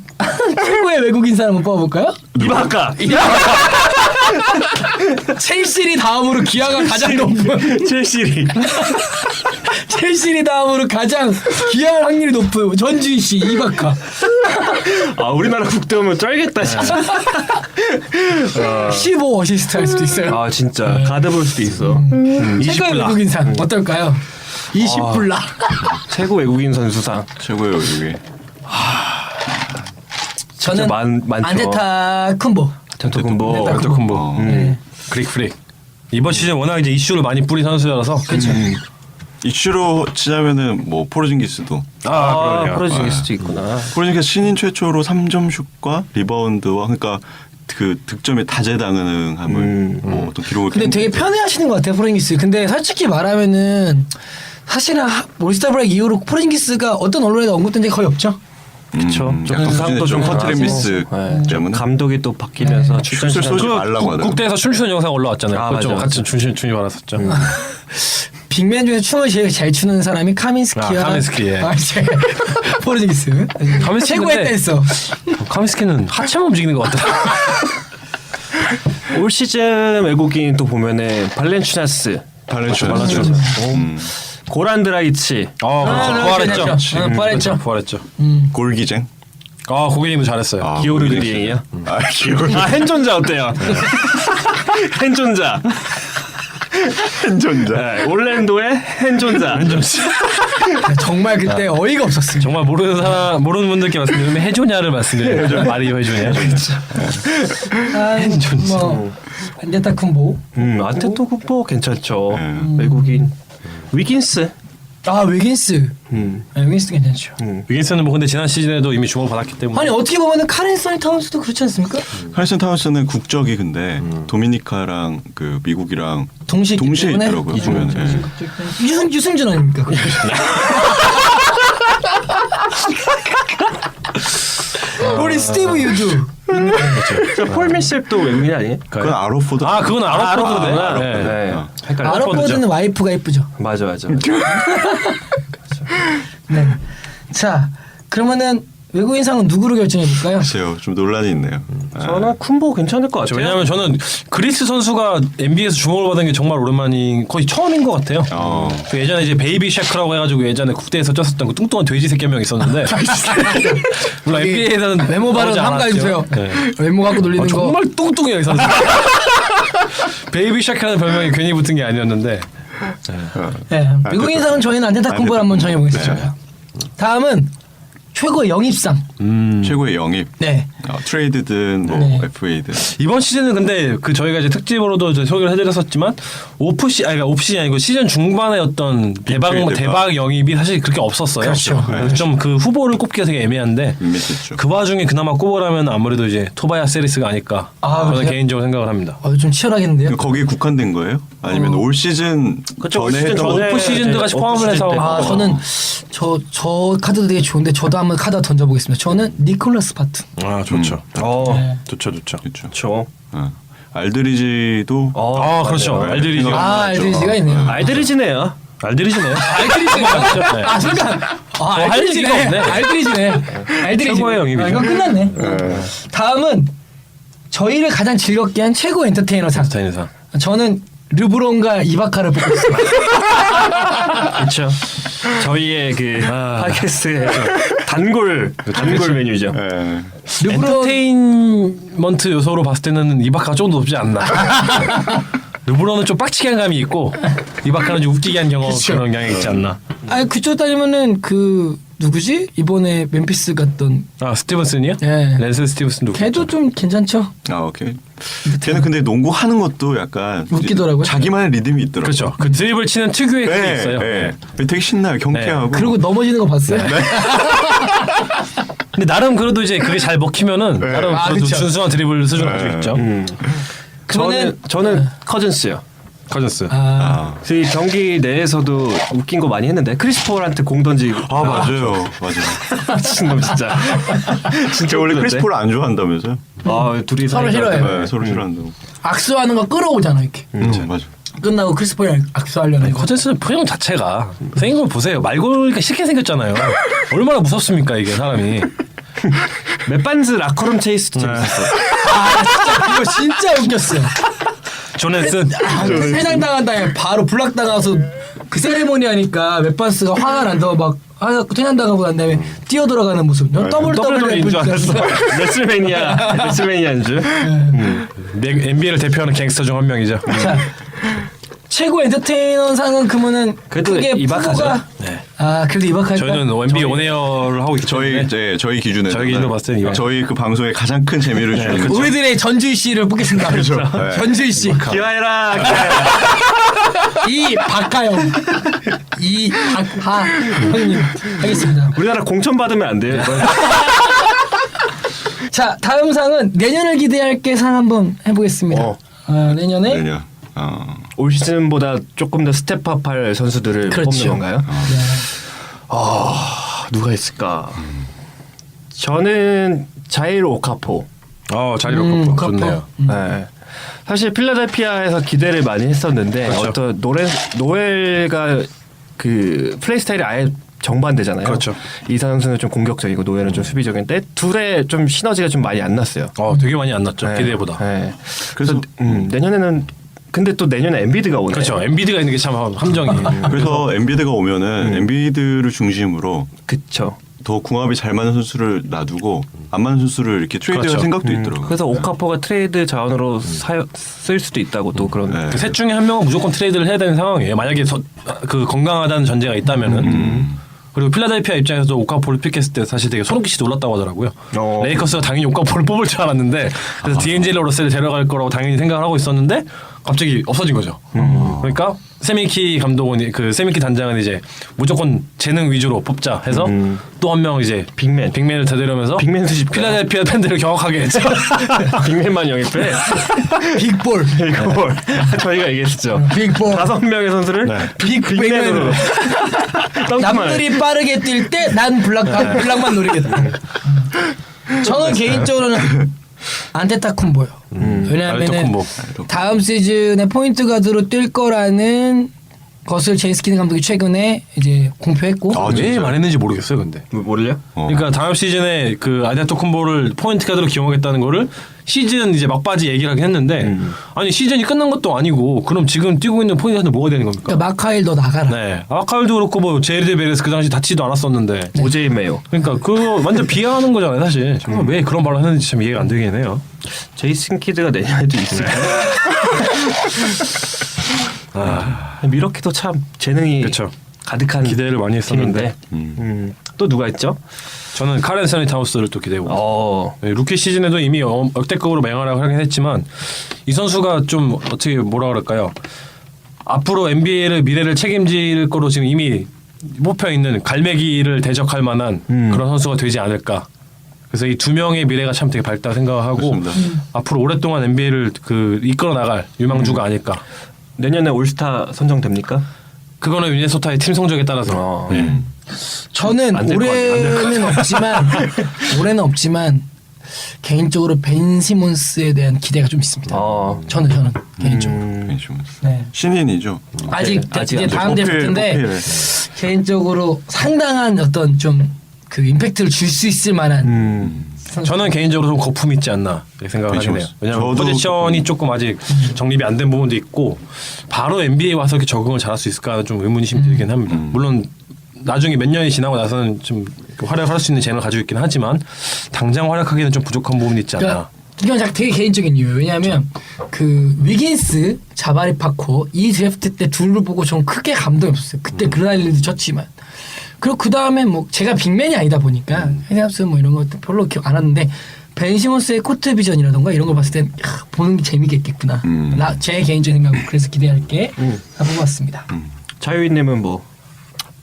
최고의 외국인 사람 한번 뽑아볼까요? 이바카. 첼시리 다음으로 기아가 가장 높은 첼시리. 첼시리 다음으로 가장 기아할 확률이 높은 전주희 씨 이바카. 우리나라 국대 오면 쩔겠다 진짜. 15 어시스트 할 수도 있어요. 진짜 가드 볼 수도 있어. 최고의 외국인상 어떨까요? 20불라. 최고 외국인 선수상. 최고의 여기. 저는 많죠. 안테타 쿤보. 텐토군보. 콤보. 그릭 프릭. 이번 시즌 워낙 이제 이슈를 많이 뿌린 선수라서. 그렇죠. 이슈로 치자면은 뭐 포르징기스도. 그러네요. 프로징일 수도 있구나. 포르징기스 신인 최초로 3점 슛과 리바운드와 그러니까 그 득점의 다재다능함을 뭐 어떤 기록을. 근데 되게 편해하시는 것 같아요 포르징기스. 근데 솔직히 말하면은 사실은 올스타 브레이크 이후로 포르징기스가 어떤 언론에도 언급된 적이 거의 없죠. 그렇죠. 약간 부상도 좀 커트레 많아서. 미스 네, 때문에. 감독이 또 바뀌면서 출전 슛을 시간 쏘지 말라고 하더라고요. 국대에서 춤추는 영상 올라왔잖아요. 아, 그거 좀 맞아. 같이 준이 받았었죠. 빅맨 중에 춤을 제일 잘 추는 사람이 카민스키와 카민스키, 예. 포르징기스. 카민스키 최고의 근데- 댄서. 카미스키는 하체만 움직이는 것 같더라. 올 시즌 외국인 또 보면은 발렌추나스, 발렌슈아스. 고란 드라이치. 그렇죠. 부활했죠. 부활했죠. 부활했죠. 골기쟁. 고객님도 잘했어요. 기오르드리행이요? 기오르. 헨존자 어때요? 헨존자. 현존자. 네, 올랜도의 헨존자. 정말 그때 어이가 없었습니다. 정말 모르는 분들께 말씀드리면 해조냐를 말씀드려요. 마리오 해조냐. 뭐 안데타쿤보. 안테토쿠보 괜찮죠. 네. 외국인 위긴스. 아 외긴스. 네, 외긴스 괜찮죠. 위긴스는 뭐 근데 지난 시즌에도 이미 주목받았기 때문에. 아니 어떻게 보면은 카렌 써니 타운스도 그렇지 않습니까? 카리슨 타운스는 국적이 근데 도미니카랑 그 미국이랑 동시에 있더라고요. 보면. 유승준 아닙니까? 우리 스티브 유즈. 폴 밀셉도 외국인 아니에요? 그건 아로포드. 그건 아로포드네. 네. 헷갈려. 아로포드는 와이프가 예쁘죠. 맞아. 네. 자 그러면은 외국인상은 누구로 결정해 볼까요? 글쎄요, 좀 논란이 있네요. 저는 쿤보 괜찮을 것 같아요. 왜냐하면 저는 그리스 선수가 NBA에서 주목을 받은 게 정말 오랜만이 거의 처음인 것 같아요. 그 예전에 이제 베이비 샤크라고 해가지고 예전에 국대에서 쪘었던 그 뚱뚱한 돼지 새끼 한 명 있었는데 물론 NBA에서는 외모 발언 한가해주세요. 외모 갖고 놀리는 거. 정말 뚱뚱해요 이 선수. 베이비 샤크라는 별명이 괜히 붙은 게 아니었는데. 네. 외국인상은 저희는 안데타쿤보를 한번 정해보겠습니다. 다음은 최고의 영입상. 최고의 영입. 네. 트레이드든 뭐 네. FA든. 이번 시즌은 근데 그 저희가 이제 특집으로도 이제 소개를 해드렸었지만 그러니까 오프시즌이 아니고 시즌 중반에 어떤 대박 영입이 사실 그렇게 없었어요. 그렇죠. 그래서 좀 그 후보를 꼽기가 되게 애매한데 밋밋했죠. 그 와중에 그나마 꼽으라면 아무래도 이제 토바야 세리스가 아닐까 저는 그래요? 개인적으로 생각을 합니다. 좀 치열하겠는데요? 거기에 국한된 거예요? 아니면 올 시즌 그쵸, 올 전에 시즌 했던 전에 오프 시즌까지 오프 포함을 해서 시즌 때. 저는 저 카드도 되게 좋은데 저도 한번 카드 던져보겠습니다. 저는 니콜라스 바튼. 좋죠. 네. 좋죠. 그렇죠. 알드리지도 그렇죠. 네. 알드리지. 알드리지가 있네요. 알드리지네요. 알드리지네요. 알드리지가. 잠깐. 알드리지네. 없네. 알드리지네. 알드리지. 최고의 영입이죠. 이건 끝났네. 다음은 저희를 가장 즐겁게 한 최고 엔터테이너상. 스타인상. 저는 르브론과 이바카를 뽑고 있습니다. 그렇죠. 저희의 그 팟캐스트의 단골 메뉴죠. 르브론 엔터테인먼트 요소로 봤을 때는 이바카가 조금 더 높지 않나. 르브론은 좀 빡치게 한 감이 있고 이바카는 좀 웃기게 한 그런 경향이 있지 않나. 아니 그쪽 따지면은 그 누구지 이번에 멤피스 갔던 스티븐슨이요? 네. 랜스 스티븐슨도. 걔도 좀 괜찮죠. 오케이. 걔는 근데 농구 하는 것도 약간 웃기더라고요. 자기만의 리듬이 있더라고요. 그렇죠. 그 드립을 치는 특유의 그게 네, 있어요. 네. 되게 신나요. 경쾌하고. 그리고 넘어지는 거 봤어요? 근데 나름 그래도 이제 그게 잘 먹히면은 나름 그래도 그쵸. 준수한 드리블 수준을 가지고 있죠. 저는 커즌스요. 커졌어요. 그 경기 내에서도 웃긴 거 많이 했는데 크리스 폴한테 공 던지고 맞아요. 미친놈 진짜. 진짜 원래 크리스 폴을 안 좋아한다면서요? 둘이 서로 사이가 싫어해요. 네, 서로 싫어한다고. 악수하는 거 끌어오잖아 이렇게. 맞아. 끝나고 크리스폴이랑 악수하려는 거. 커졌스 표정 자체가 생긴 걸 보세요. 말 걸으니까 싫게 생겼잖아요. 얼마나 무섭습니까 이게 사람이. 맷반즈 라커룸 체이스도 재밌었어. 이거 진짜 웃겼어. 조네슨. 회장 당한다 바로 블락 당해서 그 세레모니 하니까 웹반스가 화가 난다고 막 퇴장 당하고 난 다음에 뛰어 들어가는 모습. WWE인 줄 알았어. 레슬매니아인 줄. NBA를 대표하는 갱스터 중 한 명이죠. 자 최고 엔터테이너 상은 그러면은 그래도 크게 이바카죠. 푸가 네. 그래도 이바카. 저희는 NBA 온에어를 하고 있기 때문에 저희 기준에 저희 기준으로 봤을 때는 이거. 저희 그 방송에 가장 큰 재미를 주는 우리들의 전주희 씨를 뽑겠습니다. 그렇죠. 전주희 씨. 기화해라. 이 박하영. 이 박하 형님 하겠습니다. 우리나라 공천 받으면 안 돼요. 자 다음 상은 내년을 기대할 게 상 한번 해보겠습니다. 내년에 내년. 올 시즌보다 조금 더 스텝업할 선수들을 그렇죠. 뽑는 건가요? 누가 있을까? 저는 자일 오카포. 자리로 오카포. 좋네요. 네. 사실 필라델피아에서 기대를 많이 했었는데 그렇죠. 어떤 노엘가 그 플레이 스타일이 아예 정반대잖아요. 그렇죠. 이 선수는 좀 공격적이고 노엘은 좀 수비적인데 둘의 좀 시너지가 좀 많이 안 났어요. 되게 많이 안 났죠. 네. 기대보다. 네. 그래서 내년에는 근데 또 내년에 엔비드가 오네. 그렇죠. 엔비드가 있는 게 참 함정이. 그래서 엔비드가 오면은 엔비드를 중심으로 그렇죠. 더 궁합이 잘 맞는 선수를 놔두고 안 맞는 선수를 이렇게 트레이드할 그렇죠. 생각도 있더라고요. 그래서 오카포가 트레이드 자원으로 쓸 수도 있다고 또 그런. 네. 그 셋 중에 한 명은 무조건 트레이드를 해야 되는 상황이에요. 만약에 그 건강하다는 전제가 있다면은. 그리고 필라델피아 입장에서도 오카포를 픽했을 때 사실 되게 소름 끼치게 놀랐다고 하더라고요. 레이커스가 당연히 오카포를 뽑을 줄 알았는데 그래서 디엔젤로 러셀을 데려갈 거라고 당연히 생각을 하고 있었는데 갑자기 없어진 거죠. 그러니까 세미키 감독은 그 세미키 단장은 이제 무조건 재능 위주로 뽑자 해서 또 한 명 이제 빅맨을 되려면서 빅맨 수집 필라델피아 팬들을 경악하게 했죠. 빅맨만 영입해. 빅볼. 빅볼. 저희가 얘기했었죠. 빅볼. 5명의 선수를 네. 빅맨으로. 남들이 빠르게 뛸 때 난 블락만 노리겠다. 저는 개인적으로는 안테타쿤보요. 왜냐하면 안테타쿤보. 다음 시즌에 포인트 가드로 뛸 거라는 것을 제임스 키든 감독이 최근에 이제 공표했고. 왜 말했는지 모르겠어요, 근데. 모를요? 그러니까 다음 시즌에 그 아데토쿤보를 포인트 카드로 기용하겠다는 거를 시즌 이제 막바지 얘기를 하긴 했는데 아니 시즌이 끝난 것도 아니고 그럼 지금 뛰고 있는 포인트 카드 뭐가 되는 겁니까? 그러니까 마카일 너 나가라. 네, 아카일도 그렇고 뭐 제리드 베레스 그 당시 다치지도 않았었는데 오제이 메요. 그러니까 그거 완전 비하하는 거잖아요, 사실. 정말 왜 그런 말을 하는지 참 이해가 안 되긴 해요. 제이슨 키드가 내년에도 있을까요? 미러키도 참 재능이 그쵸. 가득한 기대를 많이 했었는데 팀인데. 또 누가 있죠? 저는 카렌 세니 타우스를 또 기대해보고 있어요. 네, 루키 시즌에도 이미 역대급으로 맹활약을 하긴 했지만 이 선수가 좀 어떻게 뭐라 그럴까요? 앞으로 NBA를 미래를 책임질 거로 지금 이미 뽑혀 있는 갈매기를 대적할 만한 그런 선수가 되지 않을까. 그래서 이 두 명의 미래가 참 되게 밝다 생각하고 앞으로 오랫동안 NBA를 그 이끌어 나갈 유망주가 아닐까. 내년에 올스타 선정됩니까? 그거는 미네소타의 팀 성적에 따라서. 저는 안될 것 같아요. 안될 것 올해는 없지만 개인적으로 벤 시몬스에 대한 기대가 좀 있습니다. 저는 개인적으로. 네. 신인이죠. 아직 아직 이제 안 다음 돼. 드래프트인데 포필. 개인적으로 상당한 어떤 좀 그 임팩트를 줄 수 있을 만한 선수. 저는 개인적으로 좀 거품 있지 않나 이렇게 생각을 하긴 해요. 왜냐하면 저도 포지션이 조금 아직 정립이 안 된 부분도 있고 바로 NBA 와서 이렇게 적응을 잘할 수 있을까 좀 의문심이 들긴 합니다. 물론 나중에 몇 년이 지나고 나서는 좀 활약할 수 있는 재능을 가지고 있긴 하지만 당장 활약하기는 좀 부족한 부분이 있지 않나. 그러니까 이건 되게 개인적인 이유예요. 왜냐하면 그 위긴스, 자바리 파코 이 드래프트 때 둘을 보고 좀 크게 감동이 없었어요. 그때 그라일랜드 쳤지만 그리고 그 다음에 뭐 제가 빅맨이 아니다 보니까 헤드합스 뭐 이런 것도 별로 기억 안 하는데 벤 시몬스의 코트 비전이라던가 이런 걸 봤을 땐 보는 게 재미겠구나. 제 개인적인 생각으로 그래서 기대할게 뽑았습니다. 자유인님은 뭐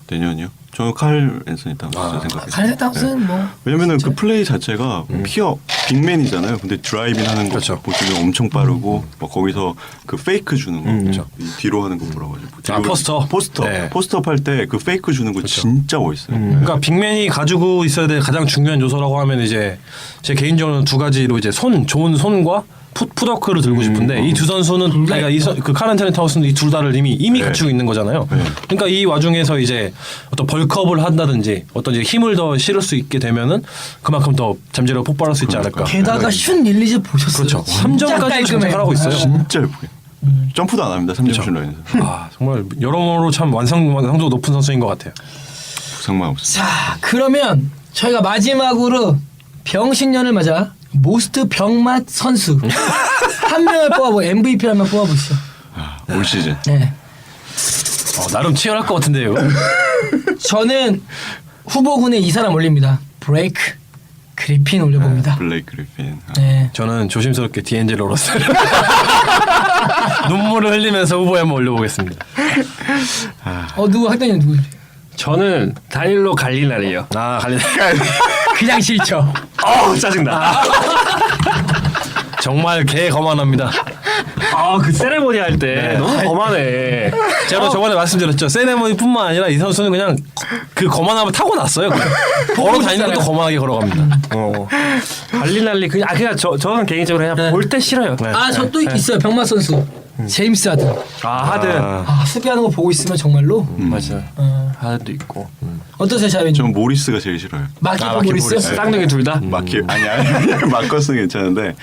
내년이요? 저는 칼 앤서니 타운스 생각해요. 칼 타운스는 뭐 왜냐면은 그 플레이 자체가 피어 빅맨이잖아요. 근데 드라이빙 하는 거 그렇죠. 보시면 엄청 빠르고 막 거기서 그 페이크 주는 거 그렇죠. 이 뒤로 하는 거 뭐라고 하죠? 포스터. 네. 포스트업 할 때 그 페이크 주는 거 진짜 멋있어요. 그러니까 빅맨이 가지고 있어야 될 가장 중요한 요소라고 하면 이제 제 개인적으로는 두 가지로 이제 좋은 손과 풋워크를 들고 싶은데 이 두 선수는 그러니까 그 카렌테니 타우스는 이 둘 다를 이미 갖추고 있는 거잖아요. 그러니까 이 와중에서 이제 어떤 벌크업을 한다든지 어떤 이제 힘을 더 실을 수 있게 되면은 그만큼 더 잠재력을 폭발할 수 있지 않을까. 게다가 슛 릴리즈 보셨어요? 그렇죠. 진짜 3점까지 깔끔해요. 잘하고 있어요. 진짜 예쁘게. 점프도 안 합니다. 3점 슛 라인에서. 아 정말 여러모로 참 완성도 높은 선수인 것 같아요. 부상만 없어요. 자, 그러면 저희가 마지막으로 병신년을 맞아 모스트 병맛 선수 한 명을 뽑아보 MVP 한 명 뽑아보시죠. 올 시즌. 네, 나름 치열할 것 같은데요. 저는 후보군에 이 사람 올립니다. 브레이크 그리핀 올려봅니다. 블레이크 그리핀. 네. 저는 조심스럽게 디엔젤로 러셀 눈물을 흘리면서 후보에 한번 올려보겠습니다. 누구 학단이 누구지? 저는 다닐로 갈리나리요. 갈리 그냥 싫죠. 짜증나. 정말 개 거만합니다. 그 세레모니 할 때 너무 거만해. 제가 저번에 말씀드렸죠. 세레모니뿐만 아니라 이 선수는 그냥 그 거만함을 타고났어요. 걸어 다니는 것도 거만하게 걸어갑니다. 갈리날리 그냥 저는 개인적으로 그냥 볼 때 싫어요. 네. 저 또 있어요. 병맛 선수. 제임스 하든. 하든 수비하는 거 보고 있으면 정말로. 맞아. 하든도 있고. 어떠세요, 자빈? 전 모리스가 제일 싫어요. 마키퍼 모리스? 쌍둥이 둘 다. 마키 아니 마커스는 괜찮은데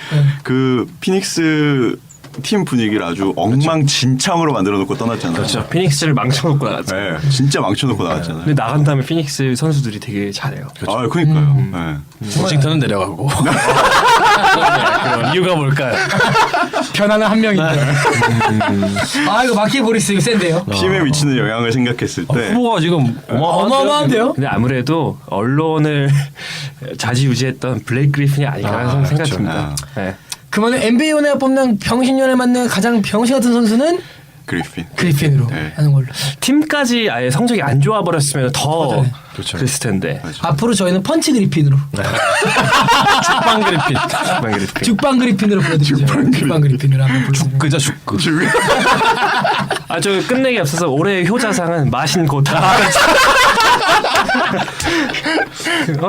그 피닉스 팀 분위기를 아주 엉망진창으로 만들어 놓고 떠났잖아요. 그렇죠. 피닉스를 망쳐놓고 나갔죠. 네, 진짜 망쳐놓고 나갔잖아요. 근데 나간 다음에 피닉스 선수들이 되게 잘해요. 아, 그러니까요. 네. 워싱턴은 내려가고 그런 이유가 뭘까요? 변하는 한 명인데. 아 이거 마키 보리스 이거 센데요. 팀에 미치는 영향을 생각했을 때 후보가 지금 어마어마한데요? 근데 아무래도 언론을 좌지우지했던 블레이크 그리핀이 아닌가 생각이 그렇죠. 듭니다. 네. 그러면 NBA 연예가 뽑는 병신년에 맞는 가장 병신 같은 선수는 그리핀. 그리핀으로 네. 하는 걸로. 팀까지 아예 성적이 안 좋아 버렸으면 더 맞아요. 그렇죠. 그랬을 텐데. 앞으로 저희는 펀치 그리핀으로. 축방 그리핀. 축방 그리핀. 죽방 그리핀으로 불러드리죠. 죽방 그리핀으로 한번 불러드리죠. 그자 죽그. 아, 저 끝내기 앞서서 올해의 효자상은 마신 고타.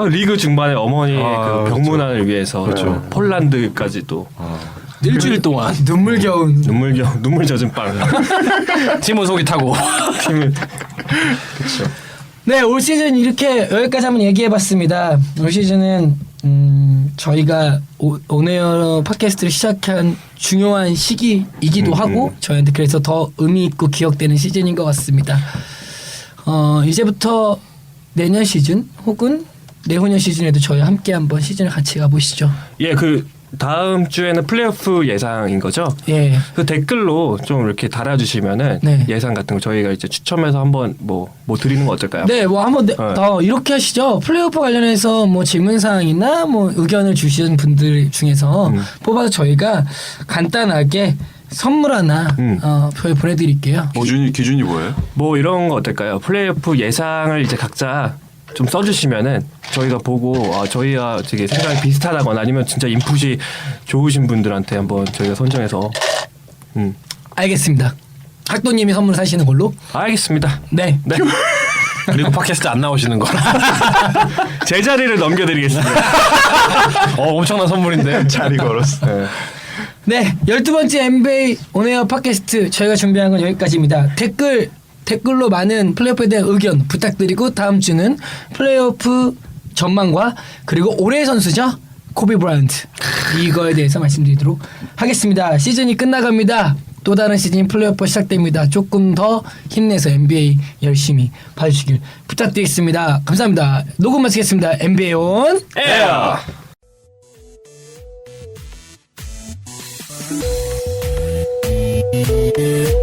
리그 중반에 어머니 그 병문안을 위해서 그렇죠. 폴란드까지도 일주일 동안 눈물겨운. 눈물 젖은 빵. 팀원 속이 타고. 팀을 네, 올 시즌 이렇게 여기까지 한번 얘기해봤습니다. 올 시즌은 저희가 오네어 팟캐스트를 시작한 중요한 시기이기도 하고 저희한테 그래서 더 의미 있고 기억되는 시즌인 것 같습니다. 이제부터 내년 시즌 혹은 내후년 시즌에도 저희 함께 한번 시즌을 같이 가보시죠. 예, 그 다음 주에는 플레이오프 예상인 거죠? 예. 그 댓글로 좀 이렇게 달아주시면은 네. 예상 같은 거 저희가 이제 추첨해서 한번 뭐 드리는 거 어떨까요? 네, 뭐 한번 더 이렇게 하시죠. 플레이오프 관련해서 뭐 질문 사항이나 뭐 의견을 주신 분들 중에서 뽑아서 저희가 간단하게 선물 하나 보내드릴게요. 기준이 뭐예요? 뭐 이런 거 어떨까요? 플레이오프 예상을 이제 각자 좀 써주시면은 저희가 보고 저희와 되게 생각이 비슷하다거나 아니면 진짜 인풋이 좋으신 분들한테 한번 저희가 선정해서 알겠습니다. 학도님이 선물 사시는 걸로. 알겠습니다. 네. 네. 그리고 팟캐스트 안 나오시는 거. 제 자리를 넘겨드리겠습니다. 엄청난 선물인데. 자리 걸었어. 네, 12번째 NBA 온에어 팟캐스트 저희가 준비한 건 여기까지입니다. 댓글로 많은 플레이오프에 대한 의견 부탁드리고 다음 주는 플레이오프 전망과 그리고 올해의 선수죠. 코비 브라이언트 이거에 대해서 말씀드리도록 하겠습니다. 시즌이 끝나갑니다. 또 다른 시즌 플레이오프 시작됩니다. 조금 더 힘내서 NBA 열심히 봐주시길 부탁드리겠습니다. 감사합니다. 녹음 마치겠습니다. NBA 온 에어. Yeah.